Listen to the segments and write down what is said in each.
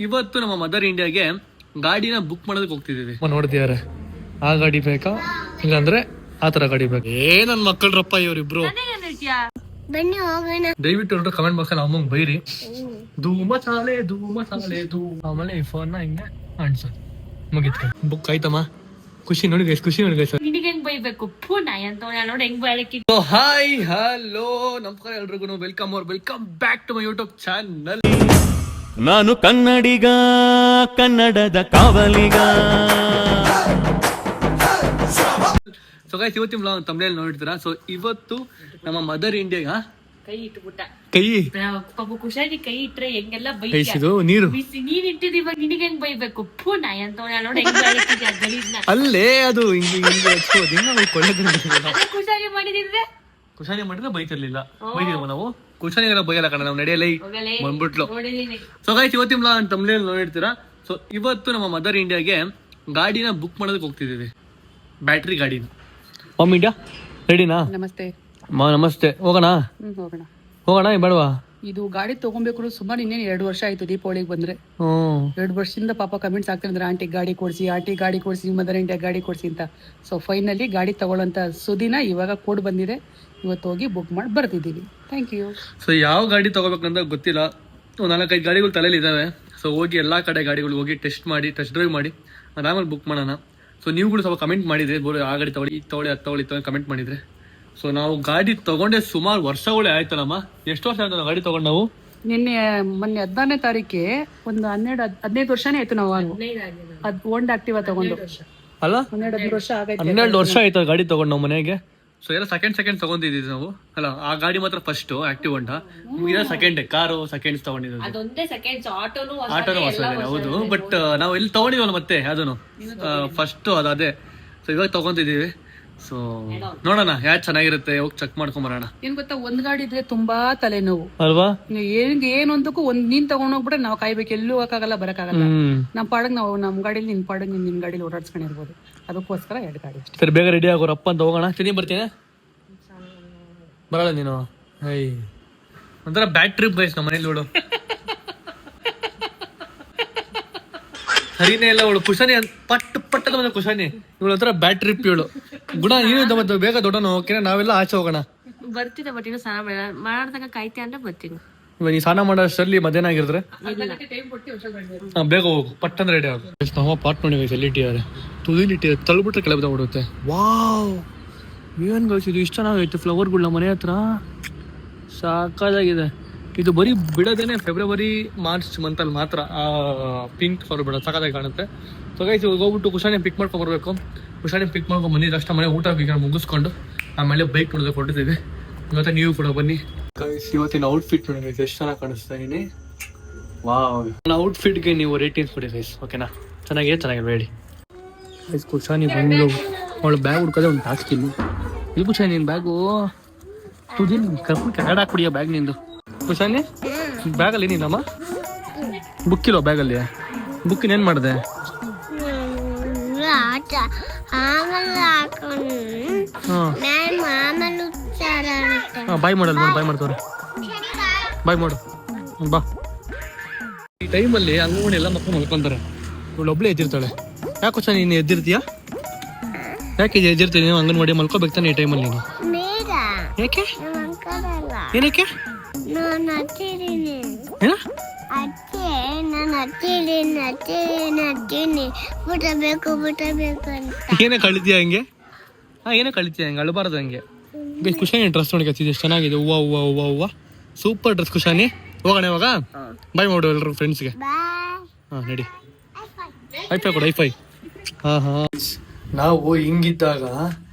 ಇವತ್ತು ನಮ್ಮ ಮದರ್ ಇಂಡಿಯಾಗೆ ಗಾಡಿನ ಬುಕ್ ಮಾಡೋದಕ್ಕೆ ಹೋಗ್ತಿದ್ದೀವಿ. ನೋಡ್ತಿದಾರೆ ಆ ಗಾಡಿ ಬೇಕಾ ಇಲ್ಲಾಂದ್ರೆ ಆ ತರ ಗಾಡಿ ಬೇಕಾ? ನನ್ ಮಕ್ಕಳ್ರಪ್ಪ ಇವ್ರಿಬ್ರು. ದಯವಿಟ್ಟು ಎಲ್ಲರೂ ಕಮೆಂಟ್ ಬಾಕ್ಸ್ ಅಲ್ಲಿ ಅಮ್ಮಂಗ್ ಬೈರಿ. ಧೂಮ ಸಾಲೆ ಆಮೇಲೆ ಈ ಫೋನ್ ನ ಹಿಂಗೆ ಅನ್ಸ ಮುಗಿತ್ ಬುಕ್ ಆಯ್ತಮ್ಮ. ಖುಷಿ ನೋಡಿ ಗೈಸ್, ಖುಷಿ ನೋಡಿ ಗೈಸ್. ಹಾಯ್ ಹಲೋ ನಮಸ್ಕಾರ ಎಲ್ರಿಗೂ, welcome back to my YouTube channel. ನಾನು ಕನ್ನಡಿಗ, ಕನ್ನಡದ ಕಾವಲಿಗ. ಸೊ ಗೈಸ್ ಇವತ್ತಿನ ವ್ಲಾಗ್ ತಮಿಳಲ್ಲಿ ನೋಡಿರ್ತೀರಾ. ಸೊ ಇವತ್ತು ನಮ್ಮ ಮದರ್ ಇಂಡಿಯಾಗ ಕೈ ಖುಷಾಗಿ ಕೈ ಇಟ್ರೆ ಹೆಂಗೆಲ್ಲ ಬೈಸಿದು ನೀರು ನೀನ್ ಇಟ್ಟಿದ್ ಇವಾಗ ನಿನಗೆ ಹೆಂಗ್ ಬೈಬೇಕು? ಅಲ್ಲೇ ಅದು ಖುಷಾಗಿ ಮಾಡಿದ್ರೆ ಕುಶಾನಿ ಮಾಡಿದ್ರೆ ಬೈತಿರ್ಲಿಲ್ಲ. ಬೈದಿದ್ವ ನಾವು? ಕುಶಾನಿಗೆಲ್ಲ ಬೈಯಲ್ಲ ಕಣ, ನಾವು ನಡೆಯಲ್ಲ ಬಂದ್ಬಿಟ್ಲು. ಸೊ ಗೈಸ್ ಇವತ್ತಿನ ವ್ಲಾಗ್ ತಮಿಳಲ್ಲಿ ನೋಡಿರ್ತೀರಾ. ಸೊ ಇವತ್ತು ನಮ್ಮ ಮದರ್ ಇಂಡಿಯಾಗೆ ಗಾಡಿನ ಬುಕ್ ಮಾಡೋದಕ್ಕೆ ಹೋಗ್ತಿದ್ದೀವಿ, ಬ್ಯಾಟ್ರಿ ಗಾಡಿನ. ಮಮ್ಮಿ ಇಂಡಿಯಾ ರೆಡಿನಾ? ನಮಸ್ತೆ. ನಮಸ್ತೆ. ಹೋಗೋಣ ಬೇಡವಾ? ಇದು ಗಾಡಿ ತಗೊಬೇಕು ಸುಮಾರು ಇನ್ನೇನು 2 ವರ್ಷ ಆಯ್ತು. ದೀಪಾವಳಿಗೆ ಬಂದ್ರೆ 2 ವರ್ಷದಿಂದ ಪಾಪ ಕಮೆಂಟ್ಸ್ ಆಗ್ತಿದ್ರೆ ಆಂಟಿ ಗಾಡಿ ಕೊಡ್ಸಿ ಮದರ್ ಇಂಡಿಯಾ ಗಾಡಿ ಕೊಡ್ಸಿ ಅಂತ. ಸೊ ಫೈನಲಿ ಗಾಡಿ ತಗೊಳ್ಳೋಂತ ಸುದಿನ ಇವಾಗ ಕೋಡ್ ಬಂದಿದೆ. ಇವತ್ತು ಹೋಗಿ ಬುಕ್ ಮಾಡಿ ಬರ್ತಿದ್ದೀವಿ. Thank you. ಸೊ ಯಾವ ಗಾಡಿ ತಗೋಬೇಕಂತ ಗೊತ್ತಿಲ್ಲ. 4-5 ಗಾಡಿಗಳು ತಲೆಯಲ್ಲಿ ಇದಾವೆ. ಸೊ ಹೋಗಿ ಎಲ್ಲಾ ಕಡೆ ಗಾಡಿಗಳು ಹೋಗಿ ಟೆಸ್ಟ್ ಡ್ರೈವ್ ಮಾಡಿ ಆಮೇಲೆ ಬುಕ್ ಮಾಡೋಣ. ಸೊ ನೀವುಗಳು ಸ್ವಲ್ಪ ಕಮೆಂಟ್ ಮಾಡಿದ್ರೆ, ಆ ಗಾಡಿ ತಗೊಳ್ಳಿ ಕಮೆಂಟ್ ಮಾಡಿದ್ರೆ. ಸೊ ನಾವು ಗಾಡಿ ತಗೊಂಡೆ ಸುಮಾರು ವರ್ಷಗಳೇ ಆಯ್ತಲ್ಲಮ್ಮ. ಎಷ್ಟು ವರ್ಷ ಆಯ್ತು ನಾವು ಗಾಡಿ ತಗೊಂಡು? ನಾವು ಮೊನ್ನೆ 14ನೇ ತಾರೀಕಿಗೆ ಒಂದು 15 ವರ್ಷನೇ ಆಯ್ತು ನಾವು ಹೋಂಡಾ ಆಕ್ಟಿವಾ ತಗೊಂಡು. ಅಲ್ಲ 12 ವರ್ಷ ಆಗೈತೆ. 12 ವರ್ಷ ಆಯ್ತು ಗಾಡಿ ತಗೊಂಡು ನಾವು ಮನೆಗೆ. ಸೊ ಎಲ್ಲ ಸೆಕೆಂಡ್ ತಗೊಂಡಿದ್ದೀವಿ ನಾವು. ಅಲ್ಲ ಆ ಗಾಡಿ ಮಾತ್ರ ಫಸ್ಟ್ ಆಕ್ಟಿವ್ ಹೊಂಡಾ, ಸೆಕೆಂಡ್ ಕಾರು ಸೆಕೆಂಡ್ಸ್ ತಗೊಂಡಿದ್ದೀವಿ. ಆಟೋನು ಹೊಸ ಇದೆ ಹೌದು. ಬಟ್ ನಾವು ಎಲ್ಲಿ ತಗೊಂಡಿದ್ವಲ್ಲ ಮತ್ತೆ ಅದನ್ನು ಫಸ್ಟ್ ಅದೇ. ಸೊ ಇವಾಗ ತಗೊಂತಿದ್ದೀವಿ. ಸೊ ನೋಡೋಣ ಯಾವ್ದು ಚೆನ್ನಾಗಿರುತ್ತೆ, ಹೋಗಿ ಚೆಕ್ ಮಾಡ್ಕೊಂಡ್ ಬರೋಣ. ಏನ್ ಗೊತ್ತಾ, ಒಂದ್ ಗಾಡಿ ಇದ್ರೆ ತುಂಬಾ ತಲೆನೋವು ಅಲ್ವಾ? ಏನೊಂದಕ್ಕೂ ನೀನ್ ತಗೊಂಡೋಗ್ಬಿಟ್ರೆ ನಾವ್ ಕಾಯ್ಬೇಕು, ಎಲ್ಲೂ ಹೋಗಕ್ಕಾಗಲ್ಲ ಬರಕ್ಕಾಗಲ್ಲ. ನಮ್ ಪಾಡಗ್ ನಾವು ನಮ್ ಗಾಡಿಲಿ ನಿನ್ ಪಾಡಗ್ ನಿನ್ ಗಾಡಿಲಿ ಓಡಾಡ್ಸ್ಕೊಂಡಿರ್ಬೋದು. ಅದಕ್ಕೋಸ್ಕರ 2 ಗಾಡಿ. ಸರಿ ಬೇಗ ರೆಡಿ ಆಗೋರಪ್ಪ ಅಂತ ಹೋಗೋಣ. ತಿನ್ನಿ ಬರ್ತೀನಿ. ಬರಲ್ಲ ನೀನು? ಒಂಥರ ಬ್ಯಾಡ್ ಟ್ರಿಪ್ ಗೈಸ್ ನಮ್ಮ ಮನೇಲಿ. ನೋಡು ಸರಿನೇ ಇಲ್ಲ ಅವಳು. ಕುಶಾನಿ ಪಟ್ಟದ ಬಂದ ಕುಶಾನಿ ಇವಳು ಒಂಥರ ಬ್ಯಾಡ್ ಟ್ರಿಪ್ ಇವಳು. ಗುಣ ನೀನು ಬೇಗ ದೊಡ್ಡನ ಹೋಗ್ತೀನಿ, ನಾವೆಲ್ಲ ಆಚೆ ಹೋಗೋಣ. ಬರ್ತೀನಿ ಬಟ್ ಇನ್ನು ಸ್ನಾನ ಮಾಡ್ದಾಗ ಕಾಯ್ತಿ ಅಂದ್ರೆ ಬರ್ತೀನಿ. ಇವಾಗ ನೀ ಸ್ನಾನ ಮಾಡೋಷ್ಟರಲ್ಲಿ ಮಧ್ಯಾಹ್ನ ಆಗಿರ್ತಾರೆ. ಬೇಗ ಹೋಗು, ಪಟ್ಟಂದ್ರೆ ರೆಡಿ ಆಗು. ನಮ್ಮ ಪಾಟ್ ನೋಡಿ ಎಲ್ಲಿ ಇಟ್ಟಿದ್ದಾರೆ, ತುದಿಲಿ ಇಟ್ಟಿದ್ದಾರೆ, ತಳ್ಬಿಟ್ರೆ ಕೆಳಗೆ ಬಿಡುತ್ತೆ. ವಾವ್ ಏನ್ ಗಳಿಸಿದ್ದು, ಇಷ್ಟ ಚೆನ್ನಾಗೈತೆ ಫ್ಲವರ್ಗಳ ಮನೆ ಹತ್ರ, ಸಾಕಾಗಿದೆ. ಇದು ಬರೀ ಬಿಡೋದೇನೆ ಫೆಬ್ರವರಿ ಮಾರ್ಚ್ ಮಂತಲ್ಲಿ ಮಾತ್ರ ಆ ಪಿಂಕ್ ಫ್ಲವರ್ ಬಿಡೋದು, ಸಾಕಾಗಿ ಕಾಣುತ್ತೆ. ಸೊ ಗೈಸ್ ಹೋಗ್ಬಿಟ್ಟು ಕುಶಾನಿ ಪಿಕ್ ಮಾಡ್ಕೊಂಡು ಬರ್ಬೇಕು. ಕುಶಾನಿ ಪಿಕ್ ಮಾಡ್ಕೊಂಡು ಬಂದಿದ್ದು ಅಷ್ಟ ಮನೆ ಊಟ ಮುಗಿಸ್ಕೊಂಡು ಆಮೇಲೆ ಬೈಕ್ ನೋಡೋದಕ್ಕೆ ಹೊರಟಿದ್ದೀವಿ. ಇವತ್ತು ನೀವು ಕೂಡ ಬನ್ನಿ ಗೈಸ್. ಇವತ್ತಿನ ಔಟ್ಫಿಟ್ ನೋಡಿ ಗೈಸ್, ಎಷ್ಟು ಚೆನ್ನಾಗಿ ಕಾಣಿಸ್ತಾ ಇದೀನಿ. ವಾವ್, ನನ್ನ ಔಟ್ಫಿಟ್ಗೆ ನೀವು ರೇಟಿಂಗ್ಸ್ ಕೊಡಿ ಗೈಸ್, ಓಕೆನಾ? ಚೆನ್ನಾಗಿದೆ ಹೇಳಿ ಗೈಸ್. ಕುಶಾನಿ ಬಂದು ಅವಳು ಬ್ಯಾಗ್ ಹುಡ್ಕೋದೆ ಒಂದು ಟಾಸ್ಕ್ ಇಲ್ಲಿ. ಇದು ಕುಶಾನಿ ನಿನ್ನ ಬ್ಯಾಗು ತುದಿಲ್ ಕರ್ಕೊಂಡು ಕೆಳಗಡೆ ಹಾಕ್ಬಿಡಿಯ ಬ್ಯಾಗ್ ನಿಂದು. ಕುಶಾನಿ ಬ್ಯಾಗಲ್ಲಿ ಏನಿಲ್ಲಮ್ಮ? ಬುಕ್ಕಿಲ್ಲ ಬ್ಯಾಗಲ್ಲಿ. ಬುಕ್ಕಿನ ಏನ್ ಮಾಡಿದೆ? ಬಾಯ್ ಮಾಡಲ್ಲ, ಬಾಯ್ ಮಾಡ್ತವ್ರೆ. ಬಾಯ್ ಮಾಡು ಬಾ. ಈ ಟೈಮಲ್ಲಿ ಅಂಗನವಾಡಿ ಎಲ್ಲ ಮಕ್ಕಳು ಮಲ್ಕೊಂತಾರೆ, ಇವಳು ಒಬ್ಳೆ ಎದ್ದಿರ್ತಾಳೆ. ಯಾಕೆ ಕುಶಾನಿ ನೀನು ಎದ್ದಿರ್ತೀಯಾ? ಯಾಕೆ ಎದ್ದಿರ್ತೀನಿ ನೀವು? ಅಂಗನವಾಡಿ ಮಲ್ಕೋಬೇಕು ತಾನೆ ಈ ಟೈಮಲ್ಲಿ ನೀನು. ಯಾಕೆ ಏನಕ್ಕೆ? ಏನೇ ಕಳಿತೀಯ ಹಂಗೆ? ಏನೇ ಕಳಿತೀಯ ಹಂಗೆ? ಅಳಬಾರ್ದು ಹಂಗೆ. ಕುಶಾನಿ ಡ್ರೆಸ್ ನೋಡಿ ಕಚ್ಚಿದೆ, ಎಷ್ಟು ಚೆನ್ನಾಗಿದೆ. ಹೂವ ಸೂಪರ್ ಡ್ರೆಸ್ ಕುಶಾನಿ. ಹೋಗೋಣ ಇವಾಗ. ಬಾಯ್ ಮಾಡು ಎಲ್ರು ಫ್ರೆಂಡ್ಸ್ಗೆ. ನಡಿ ಐಫೈ ಕೊಡು, ಐಫೈ. ನಾವು ಹಿಂಗಿದ್ದಾಗ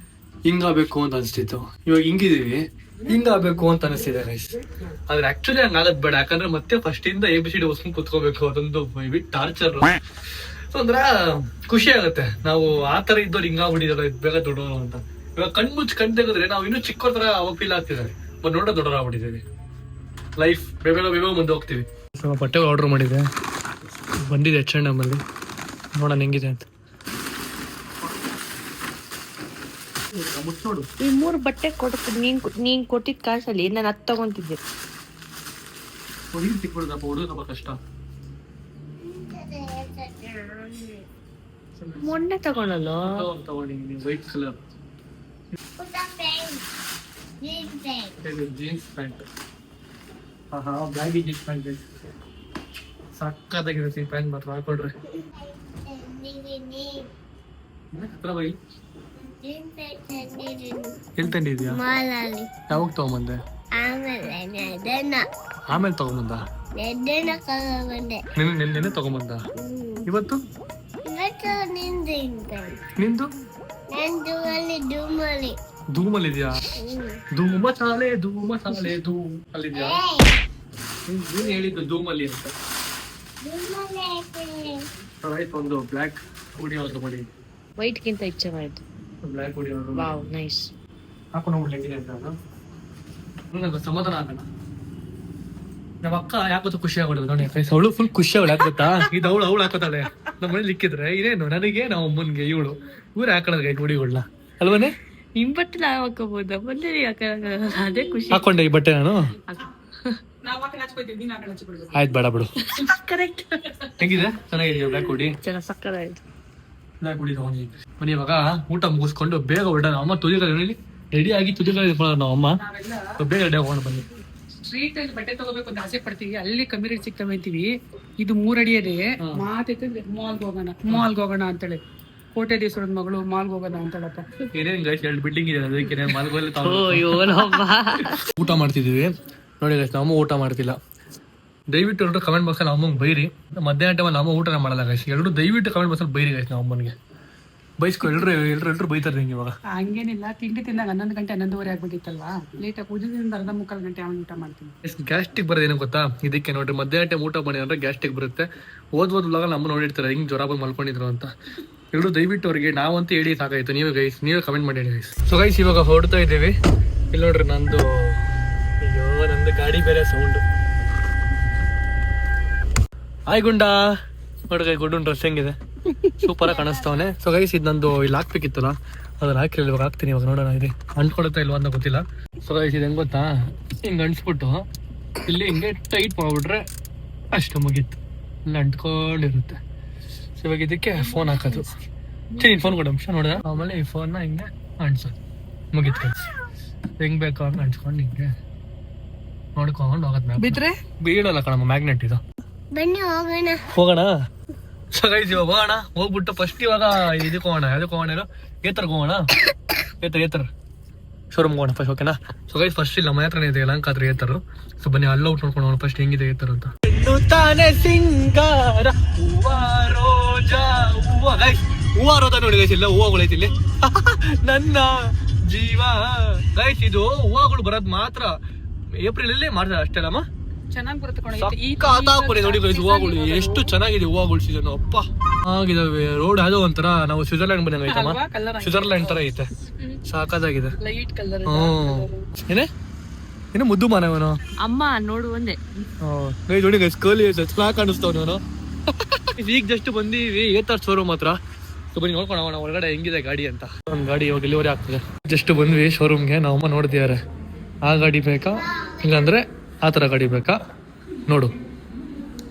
ಹಿಂಗಾಗಬೇಕು ಅಂತ ಅನಿಸ್ತಿತ್ತು, ಇವಾಗ ಹಿಂಗಿದೀವಿ ಹಿಂಗಾಗಬೇಕು ಅಂತ ಅನಿಸ್ತಿದೆ ಗೈಸ್. ಆದ್ರೆ ಆಕ್ಚುಲಿ ಹಂಗಾಗದ್ ಬೇಡ, ಯಾಕಂದ್ರೆ ಮತ್ತೆ ಫಸ್ಟ್ ಇಂದ ABCD ಓದ್ಕೊಂಡು ಕುತ್ಕೋಬೇಕು, ಅದೊಂದು ಟಾರ್ಚರ್. ಅಂದ್ರ ಖುಷಿ ಆಗುತ್ತೆ ನಾವು ಆ ತರ ಇದ್ದವ್ರು ಹಿಂಗಾಗ್ಬಿಟ್ಟಿದಾರೆ ಬೇಗ ದೊಡ್ಡವರು ಅಂತ. ಇವಾಗ ಕಣ್ ತೆಗೆದ್ರೆ ನಾವು ಇನ್ನೂ ಚಿಕ್ಕವ್ರ ತರ ಅವಾಗ ಫೀಲ್ ಆಗ್ತಿದ್ದಾರೆ, ಬಟ್ ನೋಡೋ ದೊಡ್ಡವರಾಗ್ಬಿಟ್ಟಿದ್ದೀವಿ. ಲೈಫ್ ಬೇಗ ಮುಂದೆ ಹೋಗ್ತೀವಿ. ಬಟ್ಟೆ ಆರ್ಡರ್ ಮಾಡಿದೆ, ಬಂದಿದೆ H&M ಅಲ್ಲಿ. ನೋಡೋಣ ಹೆಂಗಿದೆ ಅಂತ. ಈ 3 ಬಟ್ಟೆ ಕೊಡ್ತೀನಿ. ನೀನ್ ಕೊಟ್ಟಿದ್ ಕಾಸಲ್ಲಿ ನಾನು 10 ತಗೊಂತಿದ್ದೆ. ಸಿಕ್ಬಿಡುದಪ್ಪ, ಹುಡುಗ ಕಷ್ಟ. ಮೊನ್ನೆ ತಗೊಳಲ್ಲ ತಗೊಂಡಿದ್ದೀನಿ white colour jeans pant. Baggy jeans pant ಸಕ್ಕತ್ತಾಗಿರುತ್ತೆ ಈ ಪ್ಯಾಂಟ್ ಮಾತ್ರ ಹಾಕೊಳ್ರಿ. ಹತ್ರ ಬೈ ಎಲ್ಲಿ ತಂದಿದ್ಯಾ? ಯಾವಾಗ ತಗೊಂಬಂದೆ? ಆಮೇಲೆ ತಗೊಂಬಂದ? ನೆನ್ನೆ ತಗೊಂಬಂದ? ಇವತ್ತು ನಿಂದು ಧೂಮಲ್ಲಿದ್ಯಾ? ಧೂಮ ಚಾಲೆ ಧೂಮ್ ಅಲ್ಲಿದ್ಯಾ? ನೀನ್ ಹೇಳಿದ್ದು ಧೂಮಲ್ಲಿ ಅಂತ. ಆಯ್ತು, ಒಂದು ಬ್ಲ್ಯಾಕ್ ಹುಡಿ ಆರ್ಡರ್ ಮಾಡಿ. ವೈಟ್ ಗಿಂತ ಹೆಚ್ಚಾಗಾಯ್ತು. ಬ್ಲ್ಯಾಕ್ ಹುಡಿ ಆರ್ಡರ್ ವಾವ್ ನೈಸ್. ಹಾಕೊಂಡು ಹೋಗ್ಲಿಕ್ಕೆ ಅಂತ ನನಗೆ ಸಮಾಧಾನ ಆಗಲ್ಲ. ನಮ್ಮ ಅಕ್ಕ ಯಾಕೋದು ಖುಷಿ ಆಗೋದು ನೋಡಿ, ಅವಳು ಫುಲ್ ಖುಷಿ ಅವಳು ಯಾಕೆ ಗೊತ್ತಾ? ಇದು ಅವಳು ಹಾಕೋತಾಳೆ. ನಮ್ಮ ಮನೇಲಿ ಲಿಕ್ಕಿದ್ರೆ ಇದೇನು ನನಗೆ, ನಮ್ಮ ಅಮ್ಮನ್ಗೆ, ಇವ್ರು ಹಾಕೊಳ್ಳೋದು ಹುಡಿಗಳನ್ನ ಅಲ್ವನೇ? ನಿಮ್ ಬಟ್ಟೆ ನಾವ್ ಹಾಕೋಬಹುದಾ? ಬಂದೆ ಅದೇ ಖುಷಿ. ಹಾಕೊಂಡೆ ಈ ಬಟ್ಟೆ ನಾನು. ಆಯ್ತು ಬೇಡ ಬಿಡು. ಕರೆಕ್ಟ್. ಹೆಂಗಿದೆ? ಚೆನ್ನಾಗಿದೆಯಾ ಬ್ಲ್ಯಾಕ್ ಹುಡಿ? ಚೆನ್ನಾಗಿ ಸಕ್ಕದಾಯ್ತು. ಬ್ಲ್ಯಾಕ್ ಹುಡಿ ತಗೊಂಡಿದ್ವಿ. ಬನ್ನಿ ಇವಾಗ ಊಟ ಮುಗಿಸ್ಕೊಂಡು ಬೇಗ ಹೊರಡ. ಅಮ್ಮ ತುದಿಗಳಲ್ಲಿ ರೆಡಿ ಆಗಿ ತುದಿಗಳಲ್ಲಿ ನಾವು ಅಮ್ಮ ಬೇಗ ರೆಡಿ ಆಗೋಣ. ಬನ್ನಿ. ಸ್ಟ್ರೀಟ್ ಅಲ್ಲಿ ಬಟ್ಟೆ ತಗೋಬೇಕು ಅಂತ ಆಸೆ ಪಡ್ತೀವಿ, ಅಲ್ಲಿ ಕಮ್ಮಿ ರೇಟ್ ಸಿಗ್ತವೆ ಅಂತೀವಿ. ಇದು 3 ಅಡಿ ಇದೆ. ಮಾತೈತಂದ್ರೆ ಮಾಲ್ಗೆ ಹೋಗೋಣ ಅಂತೇಳಿ. ಕೋಟ್ಯಾಧೀಶ್ವರನ ಮಗಳು ಮಾಲ್ಗೆ ಹೋಗೋಣ ಅಂತೇಳಪ್ಪ. ಏನೇನು ಗೈಸ್ 2 ಬಿಲ್ಡಿಂಗ್ ಇದೆ, ಅದಕ್ಕೆ ಮಾಲ್ಗೋಲ್ಲಿ ಊಟ ಮಾಡ್ತಿದೀವಿ ನೋಡಿ ಗೈಸ್. ನಮ್ಮ ಊಟ ಮಾಡ್ತಿಲ್ಲ. ದಯವಿಟ್ಟು ಎಲ್ಲರೂ ಕಮೆಂಟ್ ಬಾಕ್ಸಲ್ಲಿ ನಮ್ಮ ಅಮ್ಮಂಗೆ ಬೈರಿ. ಮಧ್ಯಾಹ್ನ ಟೈಮಲ್ಲಿ ನಮ್ಮ ಊಟನ ಮಾಡಲ್ಲ ಗೈಸ್. ಎಲ್ಲರೂ ದಯವಿಟ್ಟು ಕಮೆಂಟ್ ಬಾಕ್ಸಲ್ಲಿ ಬೈರಿ ಗೈಸ್. ನಮ್ಮ ಅಮ್ಮನಿಗೆ ಬೈಸ್ಕೊ. ಎಲ್ಲರೂ ಬೈತಾರೆ ನಿಂಗೆ ಇವಾಗ. ಹಂಗೇನಿಲ್ಲ, ತಿಂಡಿ ತಿಂದಾಗ 11 ಗಂಟೆ 11:30 ಆಗ್ಬಿಟ್ಟಿತ್ತಲ್ವಾ. ಲೇಟಾಗಿ ಪೂಜೆದಿಂದ 1.25 ಗಂಟೆ ಅವನು ಊಟ ಮಾಡ್ತೀನಿ. ಗ್ಯಾಸ್ಟ್ರಿಕ್ ಬರೋದೇನು ಗೊತ್ತಾ? ಇದಕ್ಕೆ ನೋಡ್ರಿ, ಮಧ್ಯಾಹ್ನ ಟೈಮ್ ಊಟ ಮಾಡಿ ಅಂದ್ರೆ ಗ್ಯಾಸ್ಟ್ರಿಕ್ ಬರುತ್ತೆ. ಓದ್ವಾಗ ನಮ್ಮ ನೋಡಿರ್ತಾರೆ ಹಿಂಗೆ ಜ್ವರ ಬಂದು ಮಲ್ಕೊಂಡಿದ್ರು ಅಂತ. ಎಲ್ಲರೂ ದಯವಿಟ್ಟು ಅವ್ರಿಗೆ ನಾವಂತೂ ಹೇಳಿ ಸಾಕಾಯ್ತು. ನೀವೇ ಕಮೆಂಟ್ ಮಾಡಿ ಹೇಳಿ ಗೈಸ್. ಸೊ ಗೈಸ್ ಇವಾಗ ಹೊರಡ್ತಾ ಇದ್ದೀವಿ. ಇಲ್ಲಿ ನೋಡ್ರಿ ನಂದು ಗಾಡಿ ಬೇರೆ ಸೌಂಡು. ಆಯ್ ಗುಂಡ ನೋಡ್ರಿ, ಗುಡ್ಡು ಡ್ರೆಸ್ ಹೆಂಗಿದೆ, ಸೂಪರ್ ಆಗಿ ಕಾಣಿಸ್ತವನೆ. ಸೊ ಗೈಸ್ ಇದು ನಂದು ಇಲ್ಲಿ ಹಾಕ್ಬೇಕಿತ್ತಲ್ಲ, ಅದನ್ನ ಹಾಕಿಲ್ಲ. ಇವಾಗ ಹಾಕ್ತೀನಿ. ಇವಾಗ ನೋಡೋಣ ಇದೆ ಅಂಟ್ಕೊಳುತ್ತಾ ಇಲ್ವಾ ಅಂತ ಗೊತ್ತಿಲ್ಲ. ಸೊ ಗೈಸ್ ಇದು ಹೆಂಗ್ ಗೊತ್ತಾ? ಹಿಂಗೆ ಅಂಟಿಸ್ಬಿಟ್ಟು ಇಲ್ಲಿ ಹಿಂಗೆ ಟೈಟ್ ಮಾಡ್ಬಿಟ್ರೆ ಅಷ್ಟು ಮುಗೀತು. ಇಲ್ಲಿ ಅಂಟ್ಕೊಂಡಿರುತ್ತೆ. ಸೊ ಇವಾಗ ಇದಕ್ಕೆ ಫೋನ್ ಹಾಕೋದು. ಸರಿ ಫೋನ್ ಕೊಡೋ ಅಂಶ ನೋಡಿದ. ಆಮೇಲೆ ಈ ಫೋನ್ನ ಹಿಂಗೆ ಅಂಟ್ಸೋದು, ಮುಗೀತು ಗೈಸ್. ಹೆಂಗ್ ಬೇಕೋ ಹಂಗೆ ಅಂಟ್ಸ್ಕೊಂಡು ಹಿಂಗೆ ನೋಡ್ಕೊಂಡು ಹೋಗೋದು. ಬಿದ್ರೆ ಬೀಳಲ್ಲ ಕಣಮ್ಮ, ಮ್ಯಾಗ್ನೆಟ್ ಇದು. ಹೋಗೋಣ. ಸೊ ಗೈಸ್ ಇವಾಗ ಹೋಗೋಣ. ಹೋಗ್ಬಿಟ್ಟು ಫಸ್ಟ್ ಇವಾಗ ಇದಕ್ಕೆ ಹೋಗೋಣ. ಅದಕ್ಕೆ ಹೋಗೋಣ, ಏತರ್ಗೆ ಹೋಗೋಣ. ಏತರ ಶೋರೂಮ್ ಹೋಗೋಣ ಫಸ್ಟ್, ಓಕೆನಾ? ಸೊ ಗೈಸ್ ಫಸ್ಟ್ ಇಲ್ಲಿ ನಮ್ಮ ಹತ್ರನೇ ಇದೆ ಲಂಕಾದ್ರೆ ಏತರು. ಸೊ ಬನ್ನಿ ಅಲ್ಲಿ ಔಟ್ ನೋಡ್ಕೊಂಡು ಹೋಗೋಣ ಫಸ್ಟ್ ಹೆಂಗಿದೆ ಏತರು ಅಂತ. ಸಿಂಗಾರ ಹೂವ ರೋಜ ನೋಡಿ ಗೈಸ್. ಇಲ್ಲ ಹೂವಗಳೈತಿ ಇಲ್ಲಿ. ನನ್ನ ಜೀವ ಗೈಸ್. ಇದು ಹೂವಗಳು ಬರೋದು ಮಾತ್ರ ಏಪ್ರಿಲ್ ಅಲ್ಲಿ ಮಾಡ್ತಾರೆ ಅಷ್ಟೇ ಅಲ್ಲಮ್ಮ. ಚೆನ್ನಾಗಿ ಬರುತ್ತೆ ನೋಡಿ ಗೈಸ್ ಹೂವಗಳು ಎಷ್ಟು ಚೆನ್ನಾಗಿದೆ. ಹೂವಗಳು ಸೀಸನ್ ಅಪ್ಪ ಆಗಿದಾವೆ. ರೋಡ್ ಅದು ಒಂಥರ ನಾವು ಸ್ವಿಟ್ಜರ್ಲ್ಯಾಂಡ್ ಬಂದಂಗ ಐತಮ್ಮ. ಸ್ವಿಟ್ಜರ್ಲ್ಯಾಂಡ್ ತರ ಐತೆ, ಸಾಕಾಗಿದೆ. Light colour. ಏನು ಮುದ್ದು ಮಾನವನು ಅಮ್ಮ ನೋಡು ಒಂದೇ. ನೋಡಿ ಗೈಸ್ ಕರ್ಲಿ ಚೆನ್ನಾಗಿ ಕಾಣಿಸ್ತವನು. ಈಗ ಜಸ್ಟ್ ಬಂದೀವಿ ಏತರ್ ಶೋರೂಮ್ ಹತ್ರ. ಸೊ ಬನ್ನಿ ನೋಡ್ಕೊಂಡು ಹೋಗೋಣ ಒಳಗಡೆ ಹೆಂಗಿದೆ ಗಾಡಿ ಅಂತ. ಒಂದು ಗಾಡಿ ಇವಾಗ ಡೆಲಿವರಿ ಆಗ್ತದೆ. ಜಸ್ಟ್ ಬಂದ್ವಿ ಶೋರೂಮ್ಗೆ. ನಾವಮ್ಮ ನೋಡ್ತಿದ್ದಾರೆ ಆ ಗಾಡಿ ಬೇಕಾ ಇಲ್ಲಾಂದ್ರೆ ಆ ಥರ ಗಾಡಿ ಬೇಕಾ ನೋಡು.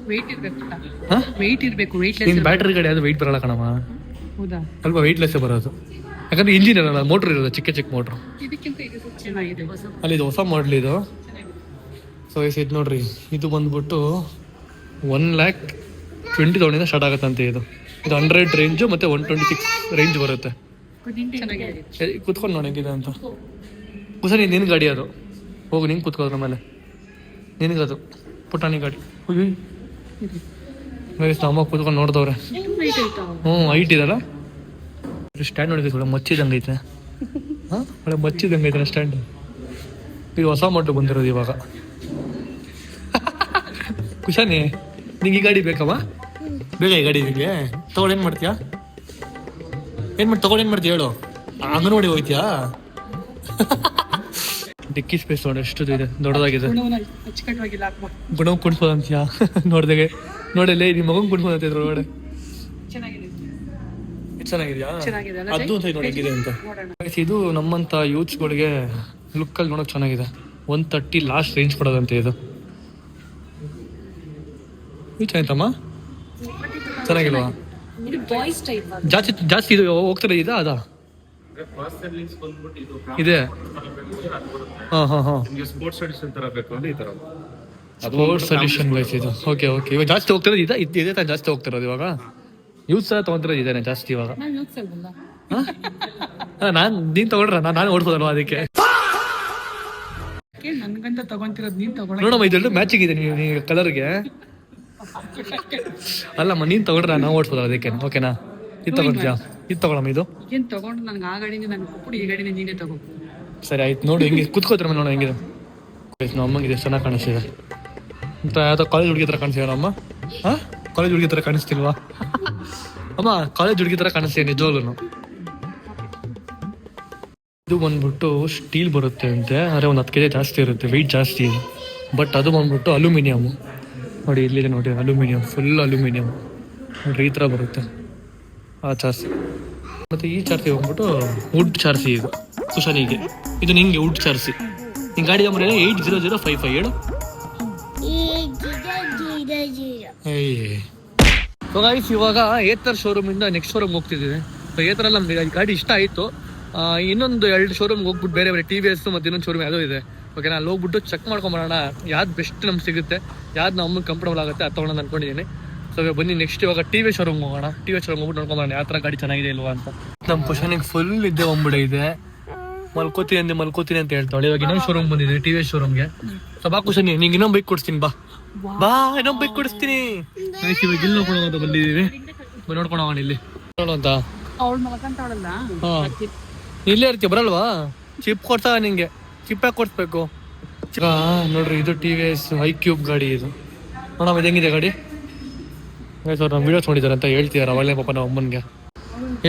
ವೆಯ್ಟ್ ಇರಬೇಕು. ನಿನ್ ಬ್ಯಾಟ್ರಿ ಗಾಡಿ ಅದು ವೆಯ್ಟ್ ಬರಲ್ಲ ಕಣಮ್ಮ. ಹೌದಾ? ಸ್ವಲ್ಪ ವೆಯ್ಟ್ಲೆಸ್ಸೇ ಬರೋದು. ಯಾಕಂದ್ರೆ ಇಂಜಿನ್ ಇರಲ್ಲ, ಮೋಟ್ರ್ ಇರೋದು, ಚಿಕ್ಕ ಮೋಟ್ರು. ಇದಕ್ಕಿಂತ ಇದು ಚೆನ್ನಾಗಿದೆ. ಅಲ್ಲಿ ಇದು ಹೊಸ ಮಾಡಲ್ ಇದು. ಸೊ ಇದು ನೋಡ್ರಿ, ಇದು ಬಂದ್ಬಿಟ್ಟು 1,20,000 ಸ್ಟಾರ್ಟ್ ಆಗುತ್ತಂತೆ. ಇದು 100 ರೇಂಜು ಮತ್ತೆ 126 ರೇಂಜ್ ಬರುತ್ತೆ. ಕುತ್ಕೊಂಡು ನೋಡಿ ಹೆಂಗಿದೆ ಅಂತ. ಕುಸರಿ ನಿನ್ ಗಾಡಿ ಅದು. ಹೋಗು ನಿಂಗೆ ಕುತ್ಕೋದ್ರ ಮೇಲೆ ನಿನಗದು ಪುಟಾಣಿ ಗಾಡಿ. ಅಮ್ಮ ಕೂತ್ಕೊಂಡು ನೋಡ್ದವ್ರೆ. ಹೈಟ್ ಇದಲ್ಲ ಸ್ಟ್ಯಾಂಡ್ ನೋಡಿದ್ರೆ ಒಳ್ಳೆ ಮಚ್ಚಿದಂಗೆ ಐತೆ. ಒಳ್ಳೆ ಮಚ್ಚಿದಂಗೆ ಐತೆ ಸ್ಟ್ಯಾಂಡ್. ಇದು ಹೊಸ ಮಟ್ಟು ಬಂದಿರೋದು ಇವಾಗ. ಕುಶಾನಿ ನಿಂಗೆ ಈ ಗಾಡಿ ಬೇಕಮ್ಮ? ಬೇಗ ಈ ಗಾಡಿ ನಿಮಗೆ ತಗೊಂಡು ಏನು ಮಾಡ್ತೀಯಾ? ತಗೊಂಡು ಏನು ಮಾಡ್ತೀಯ ಹೇಳು? ಅಂಗನವಾಡಿ ಹೋಯ್ತೀಯಾ? ಡಿಕ್ಕಿ ಸ್ಪೇಸ್ ನೋಡಿ ಎಷ್ಟು ಇದೆ, ದೊಡ್ಡದಾಗಿದೆ. ಗುಣ ಕುಣಿಸ್ಬೋದಂತೀಯಾ? ನೋಡಲೇ ನಿಮ್ಮ ಮಗನ್ ಕುಣಿಸ್ಬೋದಂತ ಇದ್ರ ಒಳಗಡೆ. ಚೆನ್ನಾಗಿದೆಯಾ? ಅದು ಅಂತ ನೋಡಿ ಹೇಗಿದೆ ಅಂತ. ಇದು ನಮ್ಮಂತ ಯೂತ್ಸ್ಗಳಿಗೆ ಲುಕ್ಕಲ್ಲಿ ನೋಡಕ್ ಚೆನ್ನಾಗಿದೆ. 130 ಲಾಸ್ಟ್ ರೇಂಜ್ ಕೊಡೋದಂತೆ ಇದು. ಚೆನ್ನಾಯ್ತಮ್ಮ. ಚೆನ್ನಾಗಿಲ್ವಾ? ಇದು ಬಾಯ್ಸ್ ಟೈಪ್. ಜಾಸ್ತಿ ಇದು ಹೋಗ್ತಾರೆ ಇದಾ ಅದಾ ಇದೆ. ಹಾಂ ಸ್ಪೋರ್ಟ್ಸ್ ಎಡಿಷನ್ ತರ ಬೇಕು ಅಂದ್ರೆ ಈ ತರ ಸ್ಪೋರ್ಟ್ಸ್ ಎಡಿಷನ್ ಗೈಸ್ ಇದು. ಓಕೆ ಇವಾಗ ಜಾಸ್ತಿ ಹೋಗ್ತಿರೋದು ಇದೇ ತಾನು ಜಾಸ್ತಿ ಹೋಗ್ತಿರೋದು ಇವಾಗ. ಯೂಸ್ ಸಹ ತೊಗೊಂತಿರೋದು ಇದೇನೆ ಜಾಸ್ತಿ ಇವಾಗ. ನೀನು ತಗೊಳ್ರ ನಾನು ಓಡಿಸೋದಲ್ವಾ ಅದಕ್ಕೆ. ನನ್ಗಂತ ತಗೊಂತಿರೋದು ನೀನ್ ತಗೊಳ. ನೋಡಮ್ಮ ಇದೆಲ್ಲ ಮ್ಯಾಚಿಂಗ್ ಇದೆ ನೀವು ಕಲರ್ಗೆ. ಅಲ್ಲಮ್ಮ ನೀನು ತಗೊಳ್ರ ನಾವು ಓಡಿಸೋದು ಅದಕ್ಕೆ. ಓಕೆನಾ? ಇದು ತಗೊಳ್ತೀಯಾ? ಇದು ತಗೊಳಮ್ಮ ಇದು. ಏನ್ ತಗೊಂಡು ನನ್ಗೆ ಆ ಗಾಡಿನೇ ನನ್ಗೆ ಕೊಟ್ಬಿಡು, ಈ ಗಾಡಿನೇ ನೀನೇ ತಗೋ. ಸರಿ ಆಯ್ತು. ನೋಡಿ ಹೆಂಗೆ ಕುತ್ಕೋತ್ರ ಮೇಲೆ ನೋಡ ಹೆಂಗಿದೆ. ನಮ್ಮ ಅಮ್ಮಂಗೆ ಇದು ಚೆನ್ನಾಗಿ ಕಾಣಿಸ್ತಿದೆ ಅಂತ. ಯಾವುದೋ ಕಾಲೇಜ್ ಹುಡುಗಿ ಥರ ಕಾಣಿಸ್ತೀವಿ ಅಮ್ಮ. ಹಾಂ, ಕಾಲೇಜ್ ಹುಡುಗಿ ಥರ ಕಾಣಿಸ್ತಿಲ್ವಾ ಅಮ್ಮ? ಕಾಲೇಜ್ ಹುಡುಗಿ ಥರ ಕಾಣಿಸ್ತೀವಿ ನಿಜವಾಗ್ಲೂ. ಇದು ಬಂದ್ಬಿಟ್ಟು ಸ್ಟೀಲ್ ಬರುತ್ತೆ ಅಂತೆ, ಆದರೆ ಒಂದು 10 kg ಜಾಸ್ತಿ ಇರುತ್ತೆ, ವೆಯ್ಟ್ ಜಾಸ್ತಿ ಇದೆ. ಬಟ್ ಅದು ಬಂದ್ಬಿಟ್ಟು ಅಲ್ಯೂಮಿನಿಯಮ್. ನೋಡಿ ಇಲ್ಲಿದೆ ನೋಡಿ, ಅಲ್ಯೂಮಿನಿಯಂ, ಫುಲ್ ಅಲ್ಯೂಮಿನಿಯಂ. ನೋಡ್ರಿ ಈ ಥರ ಬರುತ್ತೆ ಆ ಚಾರ್ಸಿ. ಮತ್ತು ಈ ಚಾರ್ಸಿ ಬಂದ್ಬಿಟ್ಟು ವುಡ್ ಚಾರ್ಸಿ. ಇದು ಕುಶನಿಗೆ, ಇದು ನಿಂಗೆ ವುಡ್ ಚಾರ್ಸಿ. ನಿಂಗೆ ಗಾಡಿ ನಂಬರ್ 80055 ಹೇಳು. ಸೊ ಗೈಸ್ ಇವಾಗ ಏತರ್ ಶೋರೂಮಿಂದ ನೆಕ್ಸ್ಟ್ ಶೋರೂಮ್ಗೆ ಹೋಗ್ತಿದ್ದೀವಿ. ಸೊ ಏತರಲ್ಲಿ ನಮ್ಗೆ ಗಾಡಿ ಇಷ್ಟ ಆಯಿತು. ಇನ್ನೊಂದು 2 ಶೋರೂಮ್ಗೆ ಹೋಗ್ಬಿಟ್ಟು ಬೇರೆ TVS ಮತ್ತು ಇನ್ನೊಂದು ಶೋರೂಮ್ ಯಾವುದೋ ಇದೆ. ಓಕೆ, ನಾನು ಹೋಗ್ಬಿಟ್ಟು ಚೆಕ್ ಮಾಡ್ಕೊಂಬರೋಣ ಯಾವ್ದು ಬೆಸ್ಟ್ ನಮ್ಗೆ ಸಿಗುತ್ತೆ, ಯಾವ್ದು ನಮ್ಗೆ ಕಂಫರ್ಟಬಲ್ ಆಗುತ್ತೆ ಅದು ತೊಗೊಳೋಣ ಅಂದ್ಕೊಂಡಿದ್ದೀನಿ. ಸೊ ಬನ್ನಿ ನೆಕ್ಸ್ಟ್ ಇವಾಗ TVS ಶೋರೂಮ್ಗೆ ಹೋಗೋಣ. TVS ಶೋರೂಮ್ ಹೋಗ್ಬಿಟ್ಟು ನೋಡ್ಕೊಂಬರೋಣ ಯಾವ ಥರ ಗಾಡಿ ಚೆನ್ನಾಗಿದೆ ಇಲ್ವಾ ಅಂತ. ನಮ್ಮ ಕುಶನಿಗೆ ಫುಲ್ ಇದ್ದೆ ಒಂಬಿಡೆ ಇದೆ. ಮಲ್ಕೋತೀನಿ ಅಂತ ಹೇಳ್ತಾಳೆ. ಇವಾಗ ಇನ್ನೊಂದು ಶೋರೂಮ್ ಬಂದಿದೆ TVS ಶೋರೂಮ್ಗೆ. ಸೊ ಬಾ ಕುಶನಿ, ನಿಂಗೆ ಇನ್ನೊಂದು ಬೈಕ್ ಕೊಡಿಸ್ತೀನಿ. ಬಾ ಇನ್ನೊಂದು ಬೈಕ್ ಕೊಡಿಸ್ತೀನಿ. ಇವಾಗ ಇಲ್ಲಿ ನೋಡ್ಕೊಂಡು ಅಂತ ಬಂದಿದ್ದೀವಿ. ನೋಡ್ಕೊಂಡು ಹೋಗೋಣ ಇಲ್ಲಿ ಅಂತ. ಅವಳು ಮಲ್ಕಂತಾಳಲ್ಲ, ಇಲ್ಲೇ ಇರ್ತೀಯ ಬರಲ್ವಾ? ಚಿಪ್ ಕೊಡ್ತಾ ನಿಂಗೆ, ಚಿಪ್ ಯಾಕೆ ಕೊಡಿಸ್ಬೇಕು? ನೋಡ್ರಿ ಇದು TVS iQube ಗಾಡಿ. ಇದು ನೋಡಮ್ಮ ಇದು ಹೆಂಗಿದೆ ಗಾಡಿ. ಸರ್ ನಮ್ಮ ವಿಡಿಯೋಸ್ ನೋಡಿದಾರೆ ಅಂತ ಹೇಳ್ತಿದ್ದಾರೆ ಅವಳೇ ಪಾಪ ನಮ್ಮ ಅಮ್ಮನಿಗೆ.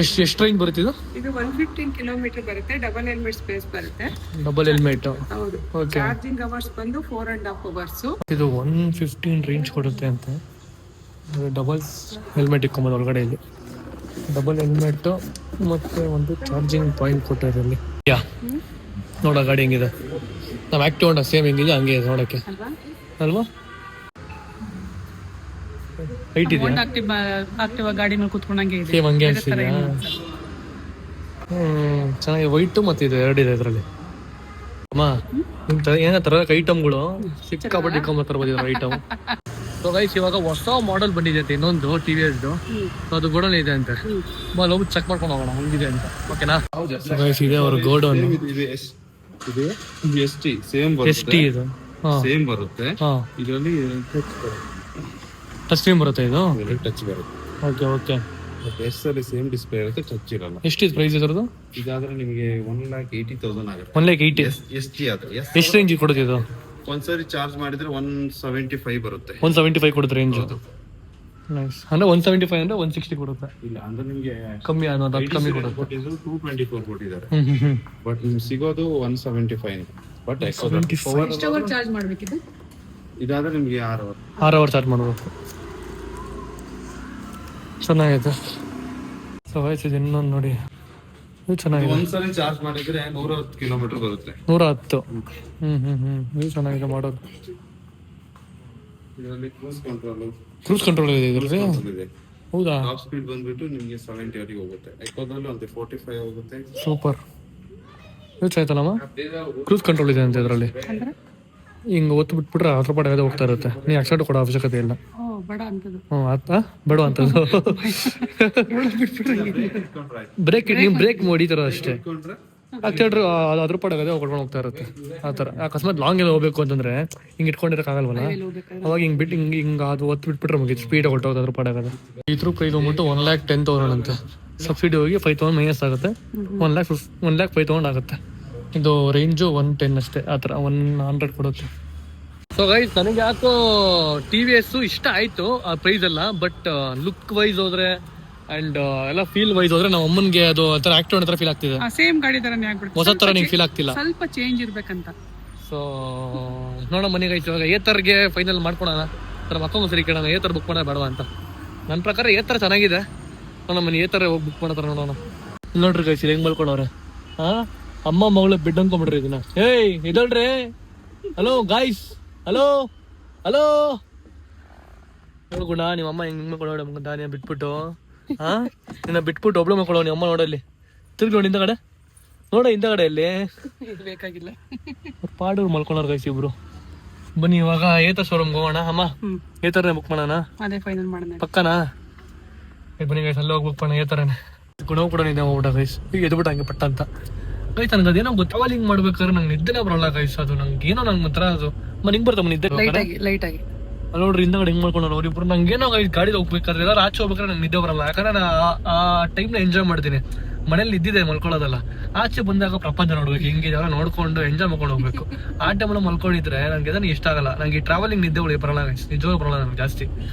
ಎಷ್ಟು ರೇಂಜ್ ಬರುತ್ತೆ ಇದು? ಇದು 115 ಕಿಲೋಮೀಟರ್ ಬರುತ್ತೆ. ಡಬಲ್ ಹೆಲ್ಮೆಟ್ ಸ್ಪೇಸ್ ಬರುತ್ತೆ. Double helmet. ಹೌದು. ಓಕೆ. ಚಾರ್ಜಿಂಗ್ ಅವರ್ಸ್ ಬಂದು 4.5 hours. ಇದು 115 ರೇಂಜ್ ಕೊಡುತ್ತೆ ಅಂತ. ಡಬಲ್ ಹೆಲ್ಮೆಟ್ ಇಟ್ಕೊಂಬೋದು ಒಳಗಡೆ. ಇಲ್ಲಿ ಡಬಲ್ ಹೆಲ್ಮೆಟ್ ಮತ್ತೆ ಒಂದು ಚಾರ್ಜಿಂಗ್ ಪಾಯಿಂಟ್ ಕೊಟ್ಟಿದ್ದಾರೆ ಇಲ್ಲಿ. ಯಾ ನೋಡ ಗಾಡಿ ಹೆಂಗಿದೆ. ನಾವು ಆಕ್ಟಿವ್ ಹೊಂಡ ಸೇಮ್ ಹೆಂಗಿದೆ ಹಂಗೆ ಇದೆ ನೋಡೋಕ್ಕೆ ಅಲ್ವಾ? ಹೈಟ್ ಇದೆಯಾ? ಆಕ್ಟಿವ್ ಗಾಡಿ ಮೇಲೆ ಕುತ್ಕೊಂಡಂಗೆ ಇದೆ. ಸೇಮ್ ಹಂಗೆ ಅನಿಸ್ತಿದೆಯಾ? ಚೆನ್ನಾಗಿ ವೈಟು ಮತ್ತು ಇದು 2 ಇದೆ ಇದರಲ್ಲಿ. ಅಮ್ಮ ಏನೋ ಥರ ಐಟಮ್ಗಳು ಸಿಕ್ಕಾಪಟ್ಟೆ ಇಟ್ಕೊಂಬರ್ಬೋದು ಇದರ ಐಟಮ್. ಸೊ ಗೈಸ್ ಇವಾಗ ಹೊಸ ಮಾಡೆಲ್ ಬಂದಿದೆ ಅಂತ ಇನ್ನೊಂದು TVSದು. ಅದು ಗೋಡನ್ ಇದೆ ಅಂತ. ಹೋಗಿ ಚೆಕ್ ಮಾಡ್ಕೊಂಡು ಹೋಗೋಣ ಹೆಂಗಿದೆ ಅಂತ. ಓಕೆನಾ? ಗೈಸ್ ಇದೆ ಅವ್ರ ಗೋಡನ್. ST ಸೇಮ್ ST ಇದು ಸೇಮ್ ಬರುತ್ತೆ. ಇದರಲ್ಲಿ ಟಚ್ ಸ್ಕ್ರೀನ್ ಬರುತ್ತೆ. ಇದು ಟಚ್ ಬರುತ್ತೆ. ಓಕೆ ಎಸ್ ಅಲ್ಲಿ ಸೇಮ್ ಡಿಸ್ಪ್ಲೇ ಇರುತ್ತೆ, ಟಚ್ ಇರಲ್ಲ. ಎಷ್ಟಿದೆ ಪ್ರೈಸ್ ಇದರದು? ಇದಾದ್ರೆ ನಿಮಗೆ 1,80,000 ಆಗುತ್ತೆ. 1,80,000 ST ಆದ್ರೆ ಎಷ್ಟು ರೇಂಜ್ ಕೊಡುತ್ತೆ ಇದು? ಒಂದ್ಸರಿ ಚಾರ್ಜ್ ಮಾಡಿದ್ರೆ 175 ಬರುತ್ತೆ. 175 ಕೊಡುತ್ತೆ ರೇಂಜ್. ನೈಸ್. ಅಂದ್ರೆ 175 ಅಂದ್ರೆ 160 ಕೊಡುತ್ತೆ. ಇಲ್ಲ ಅಂದ್ರೆ ನಿಮಗೆ ಕಮ್ಮಿ ಅನ್ನೋದು ಕಮ್ಮಿ ಕೊಡುತ್ತೆ. 224 ಕೊಟ್ಟಿದ್ದಾರೆ. ಬಟ್ ನಿಮ್ಗೆ ಸಿಗೋದು 175. ಬಟ್ ಎಷ್ಟು ಅವರ್ ಚಾರ್ಜ್ ಮಾಡ್ಬೇಕಿದೆ? ಇದಾದ್ರೆ ನಿಮ್ಗೆ 6 ಅವರ್ ಚಾರ್ಜ್ ಮಾಡಬೇಕು. ಚೆನ್ನಾಗಿದೆ. ಸೊ ವಯಸ್ಸು ಇದು ಇನ್ನೊಂದು ನೋಡಿ, ಇದು ಚೆನ್ನಾಗಿದೆ. ಒಂದ್ಸರಿ ಚಾರ್ಜ್ ಮಾಡಿದ್ರೆ 110 ಕಿಲೋಮೀಟರ್ ಬರುತ್ತೆ. 110. ಇದು ಚೆನ್ನಾಗಿದೆ ಮಾಡೋದು. ಇದರಲ್ಲಿ ಕ್ರೂಸ್ ಕಂಟ್ರೋಲ್ ಇದೆ ಇದರಲ್ಲಿ. ಹೌದಾ? ಟಾಪ್ ಸ್ಪೀಡ್ ಬಂದ್ಬಿಟ್ಟು ನಿಮಗೆ 70 ವರೆಗೆ ಹೋಗುತ್ತೆ. ಎಕೋದಲ್ಲಿ ಒಂದು 45 ಹೋಗುತ್ತೆ. ಸೂಪರ್. ಇದು ಚೆನ್ನಾಯ್ತಲ್ಲಮ್ಮ. ಕ್ರೂಸ್ ಕಂಟ್ರೋಲ್ ಇದೆ ಅಂತ ಇದರಲ್ಲಿ. ಹಿಂಗೆ ಒತ್ತು ಬಿಟ್ಬಿಟ್ರೆ 10 ರೂಪಾಯಿ ಆಗದೆ ಹೋಗ್ತಾ ಇರುತ್ತೆ. ನೀವು ಆಕ್ಸಿಡೆಂಟ್ ಕೊಡೋ ಅವಶ್ಯಕತೆ ಇಲ್ಲ. ಬೇಡ ಅಂತದ್ದು. ಬೇಡ ಅಂತದ್ದು. ಬ್ರೇಕ್ ನೀವು ಬ್ರೇಕ್ ಮಾಡಿ ಈ ಥರ ಅಷ್ಟೇ. ಆಕ್ಸಿಡೆಂಟ್ 10 ರೂಪಾಯಿ ಆಗದೆ ಕೊಡ್ಕೊಂಡು ಹೋಗ್ತಾ ಇರುತ್ತೆ ಆ ಥರ. ಅಕಸ್ಮಾತ್ ಲಾಂಗ್ ಎಲ್ಲ ಹೋಗ್ಬೇಕು ಅಂತಂದ್ರೆ ಹಿಂಗೆ ಇಟ್ಕೊಂಡಿರೋಕ್ಕಾಗಲ್ವಲ್ಲ, ಅವಾಗ ಹಿಂಗೆ ಬಿಟ್ಟು ಹಿಂಗೆ ಅದು ಒತ್ತು ಬಿಟ್ಬಿಟ್ರೆ ಮುಗಿದು ಸ್ಪೀಡ್ ಹೊಟ್ಟೋದು 10 ರೂಪಾಯಿ ಆಗೋದು. ಇದ್ರ ಪ್ರೈಸ್ ಬಂದ್ಬಿಟ್ಟು 1,10,000 ಅಂತೆ. ಸಬ್ಸಿಡಿ ಹೋಗಿ 5,000 ಮೈನಸ್ ಆಗುತ್ತೆ. 1,05,000 ಆಗುತ್ತೆ. ಇದು ರೇಂಜು 110 ಅಷ್ಟೇ. ಆ ಥರ 100 ಕೊಡುತ್ತೆ. ಸೊ ಗೈಸ್ ನನಗೆ ಯಾಕೋ TVS ಇಷ್ಟ ಆಯಿತು ಆ ಪ್ರೈಸ್ ಎಲ್ಲ. ಬಟ್ ಲುಕ್ ವೈಸ್ ಹೋದ್ರೆ ಆ್ಯಂಡ್ ಎಲ್ಲ ಫೀಲ್ ವೈಸ್ ಹೋದ್ರೆ ನಮ್ಮ ಅಮ್ಮನಿಗೆ ಅದು ಒಂಥರ ಆಕ್ಟಿವ್ ಥರ ಫೀಲ್ ಆಗ್ತಿದೆ. ಸೇಮ್ ಗಾಡಿ ಥರನೇ ಆಗ್ಬಿಡುತ್ತೆ. ಹೊಸ ಥರ ನಿಂಗೆ ಫೀಲ್ ಆಗ್ತಿಲ್ಲ, ಸ್ವಲ್ಪ ಚೇಂಜ್ ಇರ್ಬೇಕಂತ. ಸೊ ನೋಡೋ ಮನೆಗೆ ಆಯ್ತು. ಇವಾಗ ಏತರ್ಗೆ ಫೈನಲ್ ಮಾಡ್ಕೊಳೋಣ. ಥರ ಮತ್ತೊಂದು ಸರಿ ಕೇಳೋಣ ಏತರ ಬುಕ್ ಮಾಡೋಣ ಬೇಡವಾ ಅಂತ. ನನ್ನ ಪ್ರಕಾರ ಏತರ ಚೆನ್ನಾಗಿದೆ. ನೋಡೋಣ ಮನೆ ಏತರ ಹೋಗಿ ಬುಕ್ ಮಾಡೋಣ ನೋಡೋಣ. ನೋಡ್ರಿ ಗೈಸ್ ಹೆಂಗೆ ಮಾಡ್ಕೊಳವ್ರೆ. ಅಮ್ಮ ಮಗಳು ಬಿಡ್ ಅನ್ಕೊಂಬಿಡ್ರಿ ಇದನ್ನ. ಏಯ್ ಇದಳ್ರಿ. ಹಲೋ ಗಾಯ್ಸ್, ಹಲೋ ಹಲೋ ಗುಣ ನಿಮ್ಮ ಅಮ್ಮ ಹೆಂಗ್ ಮಕ್ಕಳು ದಾನಿಯ ಬಿಟ್ಬಿಟ್ಟು ಹಾ ನಿನ್ನ ಬಿಟ್ಬಿಟ್ಟು ಒಬ್ಳು ಮಕ್ಕಳು ನಿಮ್ಮ ಅಮ್ಮ ನೋಡಲ್ಲಿ ತಿರ್ಗಿ ನೋಡಿ ಹಿಂದಗಡೆ ನೋಡ ಹಿಂದಗಡೆಯಲ್ಲಿ ಬೇಕಾಗಿಲ್ಲ. ಪಾಡೂರು ಮಲ್ಕೊಂಡವ್ರು ಗೈಸ್ ಇಬ್ರು. ಬನ್ನಿ ಇವಾಗ ಏತ ಶೋರೂಮ್ಗೆ ಹೋಗೋಣ. ಅಮ್ಮ ಏತರನೇ ಬುಕ್ ಮಾಡೋಣ ಅದೇ ಫೈನಲ್ ಮಾಡೋಣ. ಪಕ್ಕನಾ? ಬನ್ನಿ ಗೈಸ್ ಅಲ್ಲಿ ಹೋಗಿ ಬುಕ್ ಮಾಡೋಣ ಏತರನೇ. ಗುಣ ಕೂಡ ನಿದ್ದೆ ಹೋಗ್ಬಿಟ್ಟ ಗೈಸ್. ಈಗ ಎದ್ಬಿಟ್ಟು ಹಂಗೆ ಪಟ್ಟ ಅಂತ ಗೈಸ್. ನನಗೆ ಅದೇನೋ ಟ್ರಾವೆಲಿಂಗ್ ಮಾಡ್ಬೇಕಾದ್ರೆ ನಂಗೆ ನಿದ್ದೆನೇ ಬರಲ್ಲ ಗೈಸ್. ಅದು ನಂಗೆ ಏನೋ ನಂಗೆ ಮಾತ್ರ ಅದು ಹಿಂಗ್ ಬರ್ತಮ್ಮ ನಿದ್ದೆ ಲೈಟ್ ಆಗಿ ಅಲ್ಲಿ ನೋಡ್ರಿ ಹಿಂದಗಡೆ ಹಿಂಗ್ ಮಾಡ್ಕೊಂಡ್ರು ಅವ್ರಿಬ್ರು. ನಂಗೇನೋ ಗಾಡಿ ಹೋಗ್ಬೇಕಾದ್ರೆ ಎಲ್ಲಾರು ಆಚೆ ಹೋಗ್ಬೇಕಾದ್ರೆ ನಂಗೆ ನಿದ್ದೆ ಬರಲ್ಲ. ಯಾಕಂದ್ರೆ ನಾನು ಆ ಟೈಮ್ನ ಎಂಜಾಯ್ ಮಾಡ್ತೀನಿ. ಮನೇಲಿ ಇದ್ದಿದೆ ಮಲ್ಕೊಳ್ಳೋದಲ್ಲ, ಆಚೆ ಬಂದಾಗ ಪ್ರಪಂಚ ನೋಡ್ಬೇಕು, ಹಿಂಗೆ ಎಲ್ಲ ನೋಡ್ಕೊಂಡು ಎಂಜಾಯ್ ಮಾಡ್ಕೊಂಡು ಹೋಗ್ಬೇಕು. ಆ ಟೈಮಲ್ಲಿ ಮಲ್ಕೊಂಡಿದ್ರೆ ನಂಗೆ ಅದನ್ನ ಇಷ್ಟ ಆಗಲ್ಲ. ನಂಗೆ ಈ ಟ್ರಾವೆಲಿಂಗ್ ನಿದ್ದೆ ಒಳಗೆ ಬರಲ್ಲ ನಿಜವಾಗ್ಲೂ ಬರಲ್ಲ. ನಂಗೆ ಜಾಸ್ತಿ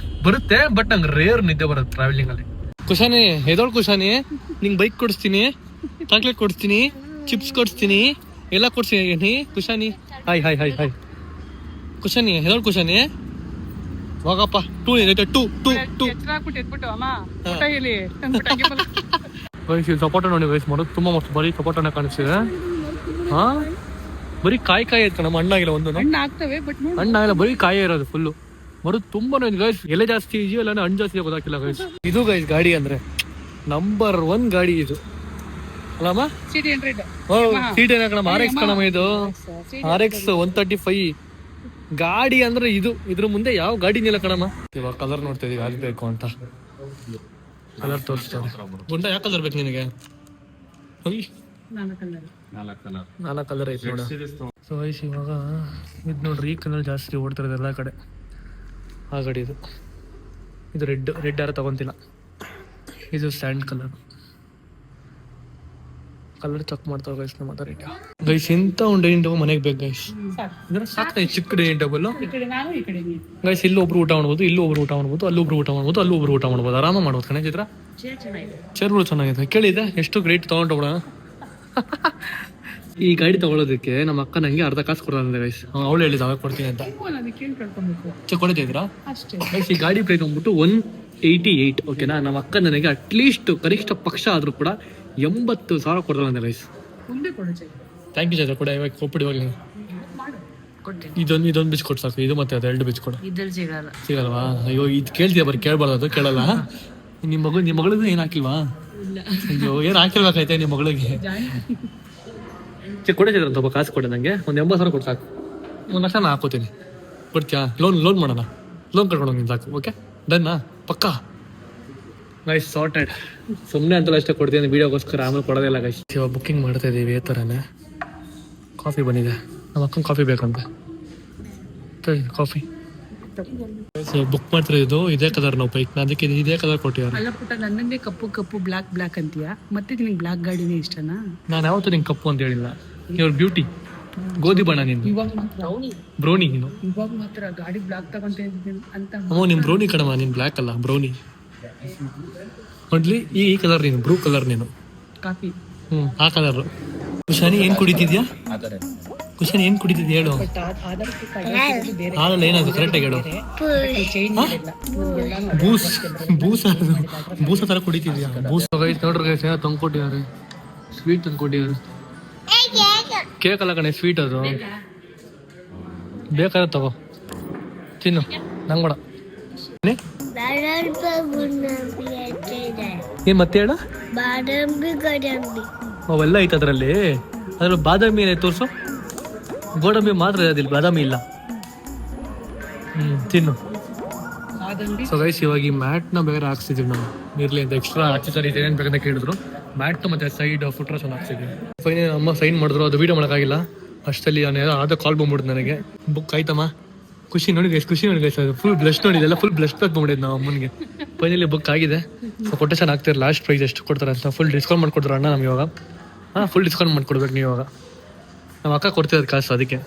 ಬರುತ್ತೆ ಬಟ್ ನಂಗೆ ರೇರ್ ನಿದ್ದೆ ಬರುತ್ತೆ ಟ್ರಾವೆಲಿಂಗ್ ಅಲ್ಲಿ. ಕುಶಾನಿ ಎದೋಳ್ ಕುಶಾನಿ, ನಿಂಗೆ ಬೈಕ್ ಕೊಡಿಸ್ತೀನಿ, ಚಾಕ್ಲೇಟ್ ಕೊಡಿಸ್ತೀನಿ, ಚಿಪ್ಸ್ ಕೊಡಿಸ್ತೀನಿ, ಎಲ್ಲ ಕೊಡ್ತೀನಿ ಕುಶಾನಿ. ಹಾಯ್ ಹಾಯ್ ಹಾಯ್ ಹಾಯ್ ಕುಶಾನಿ ಎದೋಳ್ ಕುಶಾನಿ ಹೋಗಪ್ಪ. ಟೂ ಎದ್ಬಿಟ್ಟು ಅಮ್ಮ ಊಟ ಹೇಳಿ ವಯಸ್ಸು ಸಪೋಟ ನೋಡಿ ವಯಸ್ಸು ಮಾಡೋದು ತುಂಬಾ ಮಸ್ತ್. ಬರೀ ಸಪೋಟನ ಕಾಣಿಸ್ತಿದೆ. ಹಾ ಬರೀ ಕಾಯಿ ಐತೆ ನಮ್ಮ ಹಣ್ಣಾಗಿಲ್ಲ ಒಂದು ಆಗ್ತವೆ ಬಟ್ ಹಣ್ಣಾಗಿಲ್ಲ, ಬರೀ ಕಾಯಿ ಇರೋದು ಫುಲ್ಲು. ಬರೋದು ತುಂಬಾ ಗೈಸ್. ಎಲೆ ಜಾಸ್ತಿ ಇದೆಯೋ ಇಲ್ಲ ಹಣ್ಣು ಜಾಸ್ತಿ ಗೊತ್ತಾಗಿಲ್ಲ ಗೈಸ್. ಇದು ಗೈಸ್ ಗಾಡಿ ಅಂದ್ರೆ ನಂಬರ್ 1 ಗಾಡಿ ಇದು ಅಲ್ಲಮ್ಮ. ಸೀಟ್ ಏನಕ್ಕಣಮ್ಮ RX ಕಣಮ್ಮ ಇದು. RX 135 ಗಾಡಿ ಅಂದ್ರೆ ಇದು. ಇದ್ರ ಮುಂದೆ ಯಾವ ಗಾಡಿನಿಲ್ಲ ಕಣಮ್ಮ. ಇವಾಗ ಕಲರ್ ನೋಡ್ತಾ ಇದೀವಿ ಯಾವ್ದು ಬೇಕು ಅಂತ. ಕಲರ್ ತೋರಿಸ್ತಾರೆ. ಗುಂಡ ಯಾವ ಕಲರ್ ಬೇಕು ನಿನಗೆ? 4 ಕಲರ್ ಐತೆ ನೋಡ. ಸೊ ವಯಸ್ಸು ಇವಾಗ ಇದು ನೋಡ್ರಿ, ಈ ಕಲರ್ ಜಾಸ್ತಿ ಓಡ್ತಿರೋದು ಎಲ್ಲ ಕಡೆ. ಆ ಗಾಡಿ ಇದು ರೆಡ್ ಯಾರು ತಗೊಂತಿಲ್ಲ. ಇದು ಸ್ಯಾಂಡ್ ಕಲರ್ ಚೆಕ್ ಮಾಡ್ತಾವೆ ಗೈಸ್. ನಮ್ಮ ರೇಟ್ ಗೈಸ್ ಇಂಥ ಒಂದು ಡೈನಿಂಗ್ ಟೇಬಲ್ ಮನೆಗೆ ಬೇಕು ಗೈಸ್. ಸಾಕ್ತಾ ಚಿಕ್ಕ ಡೈನಿಂಗ್ ಟೇಬಲ್ ಗೈಸ್. ಇಲ್ಲೊಬ್ರು ಊಟ ಮಾಡ್ಬೋದು, ಇಲ್ಲೊಬ್ರು ಊಟ ಮಾಡ್ಬೋದು, ಅಲ್ಲೊಬ್ರು ಊಟ ಮಾಡ್ಬೋದು, ಅಲ್ಲೊಬ್ರು ಊಟ ಮಾಡ್ಬೋದು. ಆರಾಮ ಮಾಡ್ಬೋದು ಕಣೆ ಚಿತ್ರ. ಚೇರ್ಗಳು ಚೆನ್ನಾಗಿದೆ. ಕೇಳಿದೆ ಎಷ್ಟು ಗ್ರೇಟ್ ತಗೊಂಡೋಗೋಣ. ಈ ಗಾಡಿ ತಗೊಳ್ಳೋದಕ್ಕೆ ನಮ್ಮ ಅಕ್ಕ ನಂಗೆ ಅರ್ಧ ಕಾಸು ಕೊಡೋದಂದ್ರೆ ಗೈಸ್. ಅವಳು ಹೇಳಿದ ಅವಾಗ ಕೊಡ್ತೀನಿ ಅಂತ. ಕೊಡ್ತಿದ್ರಾ ಗೈಸ್? ಈ ಗಾಡಿ ಪ್ರೈಸ್ ಬಂದ್ಬಿಟ್ಟು 188. ಓಕೆನಾ? ನಮ್ಮ ಅಕ್ಕ ನನಗೆ ಅಟ್ಲೀಸ್ಟ್ ಕನಿಷ್ಠ ಪಕ್ಷ ಆದ್ರೂ ಕೂಡ 80,000 ಕೊಡ್ತಾಳೆ ಗೈಸ್. Thank you Chaitra. ಕೂಡ ಇವಾಗ ಕೊಟ್ಬಿಡಿ. ಇವಾಗ ಇದೊಂದು ಬಿಚ್ ಕೊಟ್ಟು ಸಾಕು. ಇದು ಮತ್ತೆ ಅದು 2 ಬಿಚ್ ಕೊಡು. ಸಿಗಲ್ವಾ? ಅಯ್ಯೋ ಇದು ಕೇಳ್ತೀಯ, ಬರೀ ಕೇಳ್ಬಾರ್ದು. ಅದು ಕೇಳಲ್ಲ. ನಿಮ್ಮ ಮಗಳಿಗೆ ಏನು ಹಾಕಿಲ್ವಾ? ಅಯ್ಯೋ ಏನು ಹಾಕಿಲ್ಬೇಕಾಯ್ತೆ ನಿಮ್ಮ ಮಗಳಿಗೆ. ಕೊಡಿಸಿದ್ರ ಸ್ವಲ್ಪ ಕಾಸು ಕೊಡಿ ನನಗೆ. ಒಂದು 80,000 ಕೊಟ್ಟು ಸಾಕು. 1 ಲಕ್ಷ ನಾನು ಹಾಕೋತೀನಿ. ಕೊಡ್ತೀಯಾ? ಲೋನ್ ಮಾಡೋಣ. ಲೋನ್ ಕಟ್ಕೊಂಡು ಹೋಗಿ ಸಾಕು. ಓಕೆ ಡನ್ನಾ? ಪಕ್ಕಾ ಗೈಸ್. ಸಾರ್ಟೆಡ್. ಸುಮ್ಮನೆ ಅಂತಲ್ಲ ಅಷ್ಟೇ ಕೊಡ್ತೀನಿ ವೀಡಿಯೋಗೋಸ್ಕರ, ಆಮೇಲೆ ಕೊಡೋದಿಲ್ಲ ಗೈಸ್. ಇವಾಗ ಬುಕ್ಕಿಂಗ್ ಮಾಡ್ತಾ ಇದ್ದೀವಿ. ಈ ಥರನೇ ಕಾಫಿ ಬಂದಿದೆ. ನಮ್ಮ ಅಕ್ಕಂಗೆ ಕಾಫಿ ಬೇಕಂತೆ. ಕಾಫಿ ಬುಕ್ ಮಾಡ್ತಿರೋದು ಇದೇ ಕಲರ್ ನಾವು ಬೈಕ್. ಅದಕ್ಕೆ ಇದೇ ಕಲರ್ ಕೊಟ್ಟಿದ್ದಾರೆ. ಅಲ್ಲ ಪುಟ್ಟ, ನನ್ನದೇ ಕಪ್ಪು ಬ್ಲಾಕ್ ಅಂತೀಯಾ? ಮತ್ತೆ ನಿನಗೆ ಬ್ಲಾಕ್ ಗಾಡಿನೇ ಇಷ್ಟನಾ? ನಾನು ಯಾವತ್ತೂ ನಿಂಗೆ ಕಪ್ಪು ಅಂತ ಹೇಳಿಲ್ಲ. ಇವ್ರ ಬ್ಯೂಟಿ ಗೋಧಿ ಬಣ್ಣ. ನೀನು ಬ್ರೌನಿ. ನೀನು ಇವಾಗ ಮಾತ್ರ ಗಾಡಿ ಬ್ಲಾಕ್ ತಗೊಂತ ಅಂತ. ನಿಮ್ ಬ್ರೌನಿ ಕಣಮ್ಮ, ನೀನ್ ಬ್ಲಾಕ್ ಅಲ್ಲ ಬ್ರೌನಿ. ಮೊದ್ಲಿ ಈ ಕಲರ್ ನೀನು ಬ್ರೂ ಕಲರ್. ನೀನು ಕಾಫಿ. ಆ ಕಲರ್. ಕುಶಾನಿ ಏನ್ ಕುಡಿತಿದ್ಯಾ? ಕುಶಾನಿ ಏನ್ ಕುಡಿತಿದ್ಯಾ ಹೇಳು. ಹಾಲಲ್ಲ ಏನದು ಕರೆಕ್ಟಾಗಿ ಹೇಳು. ಬೂಸ ತರ ಕುಡಿತಿದ್ಯಾ? ಬೂಸ ಗೈಸ್ ನೋಡ್ರಿ ಗೈಸ್ ಏನೋ ತಂದ್ಕೊಟ್ಟಿದ್ದಾರೆ. ಸ್ವೀಟ್ ತಂದ್ಕೊಟ್ಟಿದ್ದಾರೆ. ಕೇಕ್ ಅಲ್ಲ ಕಣೆ, ಸ್ವೀಟ್ ಅದು. ಬೇಕಾದ್ರೆ ತಗೋ ತಿನ್ನು. ನಂಗೆ ಬೇಡ. ಏನ್ ಮತ್ತೆ ಹೇಳ? ಅವೆಲ್ಲ ಐತೆ ಅದ್ರಲ್ಲಿ. ಬಾದಾಮಿ ಏನಾಯ್ತು ತೋರ್ಸು. ಗೋಡಂಬಿ ಮಾತ್ರ ಇರೋದಿಲ್ಲ, ಬಾದಾಮಿ ಇಲ್ಲ. ತಿನ್ನು. ಸೊ ಗೈಸ್ ಇವಾಗ ಈ ಮ್ಯಾಟ್ನ ಬೇರೆ ಹಾಕ್ಸಿದೀವಿ ನಾವು. ಇರ್ಲಿ ಅಂತ ಎಕ್ಸ್ಟ್ರಾ ಆಕ್ಸೆಸರೀಸ್ ಏನೇನು ಬೇಕಂತ ಕೇಳಿದ್ರು. ಮ್ಯಾಟ್ ಮತ್ತೆ ಸೈಡ್ ಫುಟ್ರೆಸ್ ಒಂದು ಹಾಕ್ಸಿದ್ವಿ. ಫೈನಲ್ ಅಮ್ಮ ಸೈನ್ ಮಾಡಿದ್ರು. ಅದು ವೀಡಿಯೋ ಮಾಡೋಕ್ಕಾಗಿಲ್ಲ ಅಷ್ಟಲ್ಲಿ. ಆದ ಕಾಲ್ ಬಂದ್ಬಿಡ್ತು ನನಗೆ. ಬುಕ್ ಆಯ್ತಮ್ಮ. ಖುಷಿ ನೋಡಿ ಗೈಸ್, ಖುಷಿ ನೋಡಿ ಗೈಸ್. ಅದು ಫುಲ್ ಬ್ಲಶ್ ನೋಡಿದೆಲ್ಲ, ಫುಲ್ ಬ್ಲಶ್ ಬ್ಯಾಕ್ ಬಂದ್ಬಿಟ್ಟಿದ್ದು ನಾವು ಅಮ್ಮನಿಗೆ. ಫೈನಲಿ ಬುಕ್ ಆಗಿದೆ. ಸೊ ಕೊಟೇಶನ್ ಆಗ್ತಿರ ಲಾಸ್ಟ್ ಪ್ರೈಸ್ ಎಷ್ಟು ಕೊಡ್ತಾರೆ ಅಂತ. ಫುಲ್ ಡಿಸ್ಕೌಂಟ್ ಮಾಡ್ಕೊಡ್ತಾರೆ ಅಣ್ಣ ನಮ್ಗೆ ಇವಾಗ. ಫುಲ್ ಡಿಸ್ಕೌಂಟ್ ಮಾಡ್ಕೊಡ್ಬೇಕು ನೀವು ಇವಾಗ. ನಮ್ಮ ಅಕ್ಕ ಕೊಡ್ತಿರೋದು ಕಾಸು, ಅದಕ್ಕೆ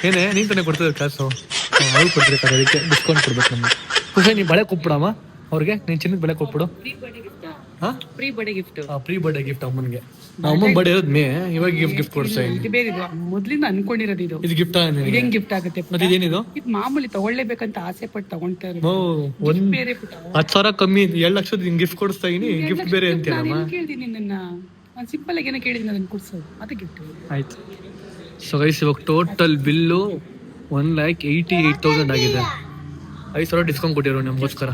ಏನೇ ನೀನು ತಾನೇ ಕೊಡ್ತಿರೋದು ಕಾಸು. ಅವ್ರು ಕೊಡ್ತಿರ್ತಾರೆ, ಅದಕ್ಕೆ ಡಿಸ್ಕೌಂಟ್ ಕೊಡ್ಬೇಕು ನಮ್ಗೆ. ಖುಷಿ ನೀನು ಬಳೆ ಕೊಟ್ಬಿಡಮ್ಮ ಅವ್ರಿಗೆ. ನೀನು ಚಿನ್ನದ ಬಳೆ ಕೊಟ್ಬಿಡು. ಪ್ರೀ ಬರ್ಡೇ ಗಿಫ್ಟ್ ಅಮ್ಮನಿಗೆ. ಅಮ್ಮನ ಬರ್ಡೇ ಇರೋದು ಮೇ. ಇವಾಗ ಗಿಫ್ಟ್ ಕೊಡ್ತಾ ಇದ್ದೀನಿ. ಮೊದ್ಲಿಂದ ಅನ್ಕೊಂಡಿರೋದು ಇದು. ಇದು ಗಿಫ್ಟ್ ಹೆಂಗ್ ಗಿಫ್ಟ್ ಆಗುತ್ತೆ? ಮತ್ತೆ ಇದೇನಿದು? ಇದು ಮಾಮೂಲಿ ತಗೊಳ್ಳೇಬೇಕಂತ ಆಸೆ ಪಟ್ಟು ತಗೊಂತಾ ಇರೋದು. 10,000 ಕಮ್ಮಿ 2 ಲಕ್ಷದ ಹಿಂಗ್ ಗಿಫ್ಟ್ ಕೊಡಿಸ್ತಾ ಇದೀನಿ. ಗಿಫ್ಟ್ ಬೇರೆ ಅಂತೀಯಮ್ಮ. ಕೇಳಿದೀನಿ ನನ್ನ ಸಿಂಪಲ್ ಆಗಿ ಏನೋ ಕೇಳಿದ್ದೀನಿ ಅದನ್ನ ಕೊಡ್ಸೋದು, ಅದು ಗಿಫ್ಟ್ ಆಯ್ತು. ಸೊ ಗೈಸ್ ಇವಾಗ ಟೋಟಲ್ ಬಿಲ್ಲು 1,88,000 ಆಗಿದೆ. 5,000 ಡಿಸ್ಕೌಂಟ್ ಕೊಟ್ಟಿರೋ ನಮಗೋಸ್ಕರ.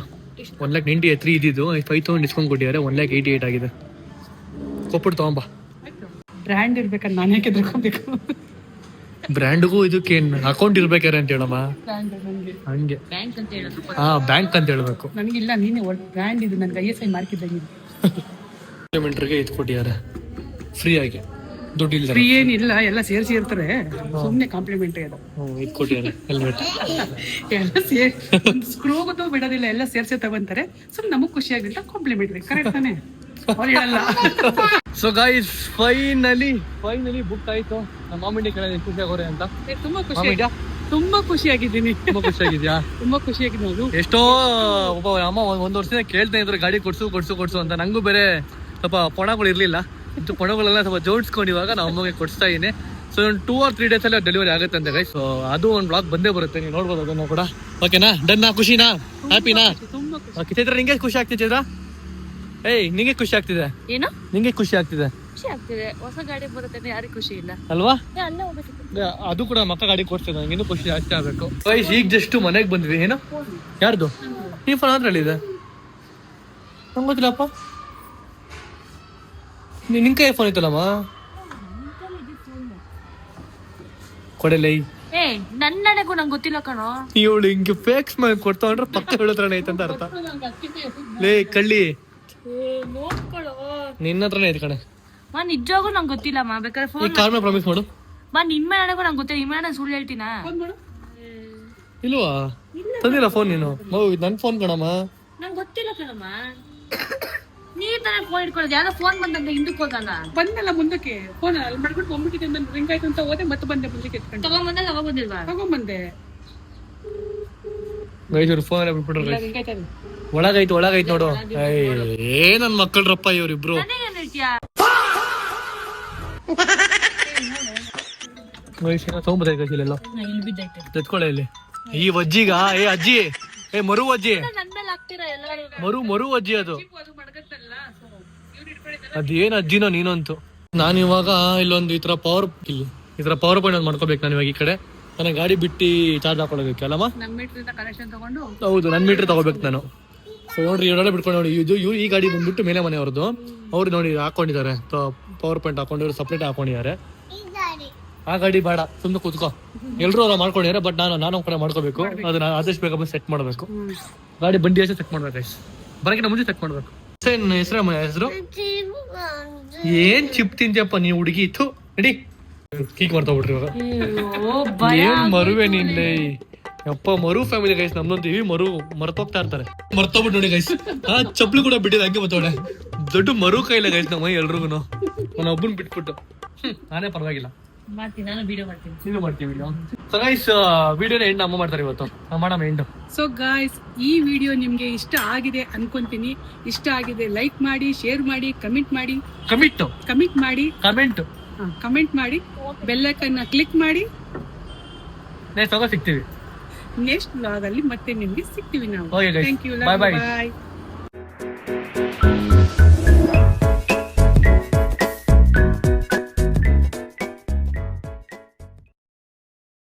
1,93,000 ಇದ್ದಿದ್ದು 5,000 ಡಿಸ್ಕೌಂಟ್ ಕೊಟ್ಟಿದ್ದಾರೆ. 1,88,000 ಆಗಿದೆ. ಕೊಟ್ಬಿಟ್ಟು ತಗೊಂಬ. ಬ್ರ್ಯಾಂಡ್ ಇರ್ಬೇಕಂತ ನಾನು ಯಾಕೆ ತಿಳ್ಕೊಬೇಕು. ಬ್ರ್ಯಾಂಡ್ಗೂ ಇದಕ್ಕೆ ಅಕೌಂಟ್ ಇರ್ಬೇಕಾರೆ ಅಂತ ಹೇಳಮ್ಮ. ಹಂಗೆ ಬ್ಯಾಂಕ್ ಅಂತ ಹೇಳೋದು. ಹಾ ಬ್ಯಾಂಕ್ ಅಂತ ಹೇಳ್ಬೇಕು. ನನಗಿಲ್ಲ, ನೀನೆ ಬ್ರ್ಯಾಂಡ್ ಇದು, ನನಗೆ ISI ಮಾರ್ಕಿದ್ದಂಗೆ. ಕಾಂಪ್ಲಿಮೆಂಟ್ರಿಗೆ ಇದು ಕೊಟ್ಟಿದ್ದಾರೆ ಫ್ರೀ ಆಗಿ, ದುಡ್ಡು ಇಲ್ಲ. ಫ್ರೀ ಏನಿಲ್ಲ, ಎಲ್ಲ ಸೇರಿಸಿ ಇರ್ತಾರೆ, ಸುಮ್ಮನೆ ಕಾಂಪ್ಲಿಮೆಂಟ್ ಅದು. ಇದು ಕೊಟ್ಟಿದ್ದಾರೆ ಹೆಲ್ಮೆಟ್. ಎಲ್ಲ ಸೇರಿ ಸ್ಕ್ರೂ ಗೊತ್ತು ಬಿಡೋದಿಲ್ಲ, ಎಲ್ಲ ಸೇರಿಸಿ ತಗೊಂತಾರೆ. ಸುಮ್ಮನೆ ನಮಗ್ ಖುಷಿ ಆಗುತ್ತೆ, ಕಾಂಪ್ಲಿಮೆಂಟ್ರಿ. ಕರೆಕ್ಟ್ ತಾನೆ? ಅವ್ರು ಹೇಳಲ್ಲ. ಸೊ ಗೈಸ್ ಫೈನಲಿ ಬುಕ್ ಆಯ್ತು. ನಮ್ಮ ಮಾಮಿಂಡಿ ಕೇಳಿದ್ರೆ ಖುಷಿ ಆಗೋರೆ ಅಂತ. ತುಂಬಾ ಖುಷಿ, ಮಾಮಿಂಡ ತುಂಬಾ ಖುಷಿಯಾಗಿದ್ದೀನಿ. ತುಂಬಾ ಖುಷಿಯಾಗಿದ್ಯಾ? ತುಂಬಾ ಖುಷಿಯಾಗಿದೆ. ಅದು ಎಷ್ಟೋ ಒಬ್ಬ ಅಮ್ಮ ಒಂದ್ ವರ್ಷದಿಂದ ಕೇಳ್ತಾ ಇದ್ರು ಗಾಡಿ ಕೊಡ್ಸು ಅಂತ. ನಂಗೂ ಬೇರೆ ಸ್ವಲ್ಪ ಪೊಣಗಳು ಇರ್ಲಿಲ್ಲ, ಪೊಣಗಳೆಲ್ಲ ಸ್ವಲ್ಪ ಜೋಡಿಸ್ಕೊಂಡು ಇವಾಗ ನಾವು ಅಮ್ಮಗೆ ಕೊಡಿಸ್ತಾ ಇದೀನಿ. ಸೊ 2 or 3 days ಅಲ್ಲಿ ಡೆಲಿವರಿ ಆಗುತ್ತೆ ಅಂತ ಗೈಸ್. ಸೊ ಅದು ಒಂದು ಬ್ಲಾಗ್ ಬಂದೇ ಬರುತ್ತೆ, ನೀವು ನೋಡ್ಬೋದು ಅದನ್ನು ಕೂಡ. ಓಕೆನಾ? ಡನ್ನಾ? ಖುಷಿನಾ? ಹ್ಯಾಪಿನಾ? ತುಂಬಾ ಖುಷಿ. ಚೈತ್ರ ನಿಂಗೆ ಖುಷಿ ಆಗ್ತಿದೆ ಚೈತ್ರ? ಏಯ್ ನಿಂಗೆ ಖುಷಿ ಆಗ್ತಿದೆ? ಏನು ನಿಂಗೆ ಖುಷಿ ಆಗ್ತಿದೆ ಖುಷಿ ಆಗ್ತಿದೆ? ಹೊಸ ಗಾಡಿ ಬರುತ್ತೆ, ಯಾರಿಗೆ ಖುಷಿ ಇಲ್ಲ ಅಲ್ವಾ? ಅಲ್ಲ ಹೋಗ್ಬೇಕು. ಅದು ಕೂಡ ಮಕ್ಕ ಗಾಡಿ ಕೊಡ್ತಿದ್ದೆ, ನಂಗೆ ಇನ್ನೂ ಖುಷಿ ಜಾಸ್ತಿ ಆಗ್ಬೇಕು. ಗೈಸ್ ಈಗ ಜಸ್ಟ್ ಮನೆಗೆ ಬಂದ್ವಿ. ಏನು ಯಾರ್ದು ಈ ಫೋನ್ ಅದ್ರಲ್ಲಿ ಇದೆ? ನಂಗೆ ಗೊತ್ತಿಲ್ಲಪ್ಪ. ನಿನ್ ಕೈ ಫೋನ್ ಐತಲ್ಲಮ್ಮ, ಕೊಡಲೈ. ಏ ನನ್ನನೆಗೂ ನಂಗೆ ಗೊತ್ತಿಲ್ಲ ಕಣೋ. ಇವಳು ಹಿಂಗೆ ಫೇಕ್ ಸ್ಮೈಲ್ ಕೊಡ್ತಾ ಅಂದ್ರೆ ಪಕ್ಕ ಹೇಳತ್ರನೇ ಐತಂತ ಅರ್ಥ. ಲೇ ಕಳ್ಳಿ, ನೋಡ್ಕೊಳ್ಳೋ, ನಿನ್ನ ಹತ್ರನೇ ಐತೆ ಕಣೆ. ನಿಜವಾಗೂ ನಂಗೆ ಗೊತ್ತಿಲ್ಲಮ್ಮ. ಬೇಕಾದ್ರೆ ಈ ಫೋನ್ ಕಾರ್ ಮೇಲೆ ಪ್ರಾಮಿಸ್ ಮಾಡು. ನಿಮ್ಮ ನನಗೂ ನಂಗೆ ಗೊತ್ತಿಲ್ಲ. ನಿಮ್ಮ ನಾನು ಸುಳ್ಳು ಹೇಳ್ತೀನಾ? ಇಲ್ವಾ? ತಂದಿಲ್ಲ ಫೋನ್ ನೀನು? ಇದು ನನ್ನ ಫೋನ್ ಕಣಮ್ಮ. ನಂಗೆ ಗೊತ್ತಿಲ್ಲ ಕಣಮ್ಮ. ನೀವ್ ತಾನೇ ಫೋನ್ ಇಟ್ಕೊಳ್ಳೋದು. ಯಾರೋ ಫೋನ್ ಬಂದಂಗ ಹಿಂದಕ್ಕೆ ಹೋಗಲ್ಲ. ಬಂದಲ್ಲ ಮುಂದಕ್ಕೆ, ಫೋನ್ ಅಲ್ಲಿ ಮಾಡ್ಬಿಟ್ಟು ಬಂದ್ಬಿಟ್ಟಿದೆ, ನಾನು ರಿಂಗ್ ಆಯ್ತು ಅಂತ ಹೋದೆ, ಮತ್ತೆ ಬಂದೆ ಮುಂದಕ್ಕೆ ಎತ್ಕೊಂಡು ತಗೊಂಬಂದಾಗ ಅವಾಗ ಬಂದಿಲ್ವಾ? ತಗೊಂಬಂದೆ. ಗೈಸ್ ಇವ್ರು ಫೋನ್ ಬಿಟ್ಬಿಟ್ರು. ರಿಂಗ್ ಆಯ್ತು. ಒಳಗೈತು ನೋಡು. ನನ್ ಮಕ್ಕಳ್ರಪ್ಪ ಇವ್ರಿಬ್ರು. ನನಗೇನ್ ಹೇಳ್ತೀಯಾ? ತಗೊಂಬತ್ತೈತೆಲ್ಲೋ ಇಲ್ಲಿ ಬಿದ್ದೈತೆ. ಎತ್ಕೊಳ್ಳೆ ಇಲ್ಲಿ. ಈ ಅಜ್ಜಿಗ ಅಜ್ಜಿ, ಮರು ಅಜ್ಜಿ, ನನ್ ಮೇಲೆ ಹಾಕ್ತೀರಾ ಎಲ್ಲರೂ? ಮರು ಅಜ್ಜಿ ಅದು. ಅದು ಮಡಗತ್ತಲ್ಲ, ಸೊ ಇವ್ರು ಇಟ್ಕೊಂಡಿದ್ದಾರೆ. ಅದೇನ್ ಅಜ್ಜಿನೋ ನೀನಂತೂ. ನಾನು ಇವಾಗ ಇಲ್ಲೊಂದು ಈ ತರ ಪವರ್ ಪಾಯಿಂಟ್ ಒಂದು ಮಾಡ್ಕೋಬೇಕು. ನಾನು ಇವಾಗ ಈ ಕಡೆ ನನ್ನ ಗಾಡಿ ಬಿಟ್ಟು ಚಾರ್ಜ್ ಹಾಕೊಳ್ಳೋದಕ್ಕೆ ಅಲ್ಲಮ್ಮ. ನಮ್ಮ ಮೀಟರ್ ಕನೆಕ್ಷನ್ ತಗೊಂಡು. ಹೌದು, ನನ್ನ ಮೀಟರ್ ತಗೋಬೇಕು ನಾನು. ಸೊ ನೋಡ್ರಿ ಇವರೆಲ್ಲ ಬಿಟ್ಕೊಂಡು ನೋಡಿ, ಇದು ಈ ಗಾಡಿ ಬಂದ್ಬಿಟ್ಟು ಮೇಲೆ ಮನೆಯವ್ರದ್ದು. ಅವ್ರು ನೋಡಿ ಹಾಕೊಂಡಿದ್ದಾರೆ ಪವರ್ ಪಾಯಿಂಟ್ ಹಾಕೊಂಡಿದ್ರು, ಸಪ್ರೇಟ್ ಹಾಕೊಂಡಿದ್ದಾರೆ. ಆ ಗಾಡಿ ಬೇಡ, ಸುಮ್ಮನೆ ಕೂತ್ಕೋ. ಎಲ್ರು ಅವ್ರ ಮಾಡ್ಕೊಂಡಿದ್ದಾರೆ, ಬಟ್ ನಾನು ಕೂಡ ಮಾಡ್ಕೋಬೇಕು. ಅದನ್ನ ಆದಷ್ಟು ಬೇಗ ಬಂದು ಸೆಟ್ ಮಾಡಬೇಕು. ಗಾಡಿ ಬಂಡಿ ಅಷ್ಟೇ ಚೆಕ್ ಮಾಡ್ಬೇಕು, ಬರಕಿನ ಮುಂಚೆ ಚೆಕ್ ಮಾಡ್ಬೇಕು. ಹೆಸರು ಏನ್ ಚಿಪ್ ತಿಂತಿಯಪ್ಪ ನೀವು ಹುಡುಗಿ ಇತ್ತು. ನಡಿ ಕೀಕ್ ಮಾಡ್ತಾ ಬಿಟ್ರಿ ಇವಾಗ. ಏನ್ ಮರುವೆ ನಿನ್ನೆ ಯಪ್ಪ, ಮರು ಫ್ಯಾಮಿಲಿ ಗೈಸ್ ನಮ್ದೊಂದು ಇವಿ ಮರ್ತೋಗ್ತಾ ಇರ್ತಾರೆ. ಮರ್ತೋಗ್ಬಿಟ್ಟು ನೋಡಿ ಗೈಸ್, ಚಪ್ಪಲಿ ಕೂಡ ಬಿಟ್ಟಿದೆ ಹಂಗೆ ಬತ್ತೋಳೆ. ದೊಡ್ಡ ಮರು ಕೈಲ ಗೈಸ್ ನಮ್ಮ ಎಲ್ರಿಗೂ. ನಾನು ಒಬ್ಬನ್ ಬಿಟ್ಬಿಟ್ಟು ನಾನೇ ಪರವಾಗಿಲ್ಲ ಮಾಡ್ತೀನಿ, ನಾನು ವಿಡಿಯೋ ಮಾಡ್ತೀನಿ. ಇದು ಮಾಡ್ತೀವಿ ವಿಡಿಯೋ. ಸೊ ಗೈಸ್ ವಿಡಿಯೋನ ಎಂಡ್ ಅಮ್ಮ ಮಾಡ್ತಾರೆ ಇವತ್ತು. ಮಾಡಮ್ಮ ಎಂಡ್. ಸೊ ಗಾಯ್ಸ್, ಈ ವಿಡಿಯೋ ನಿಮ್ಗೆ ಇಷ್ಟ ಆಗಿದೆ ಅನ್ಕೊಂತೀನಿ. ಇಷ್ಟ ಆಗಿದೆ ಲೈಕ್ ಮಾಡಿ, ಶೇರ್ ಮಾಡಿ, ಕಮೆಂಟ್ ಮಾಡಿ. ಕಮೆಂಟ್ ಮಾಡಿ ಬೆಲ್ ಐಕಾನ್ ಕ್ಲಿಕ್ ಮಾಡಿ. ನೆಕ್ಸ್ಟ್ ಸಿಗ್ತೀವಿ. ನೆಕ್ಸ್ಟ್ ವ್ಲಾಗ್ ಅಲ್ಲಿ ಮತ್ತೆ ನಿಮ್ಗೆ ಸಿಗ್ತೀವಿ ನಾವು. Okay guys. Thank you. Bye bye. Bye.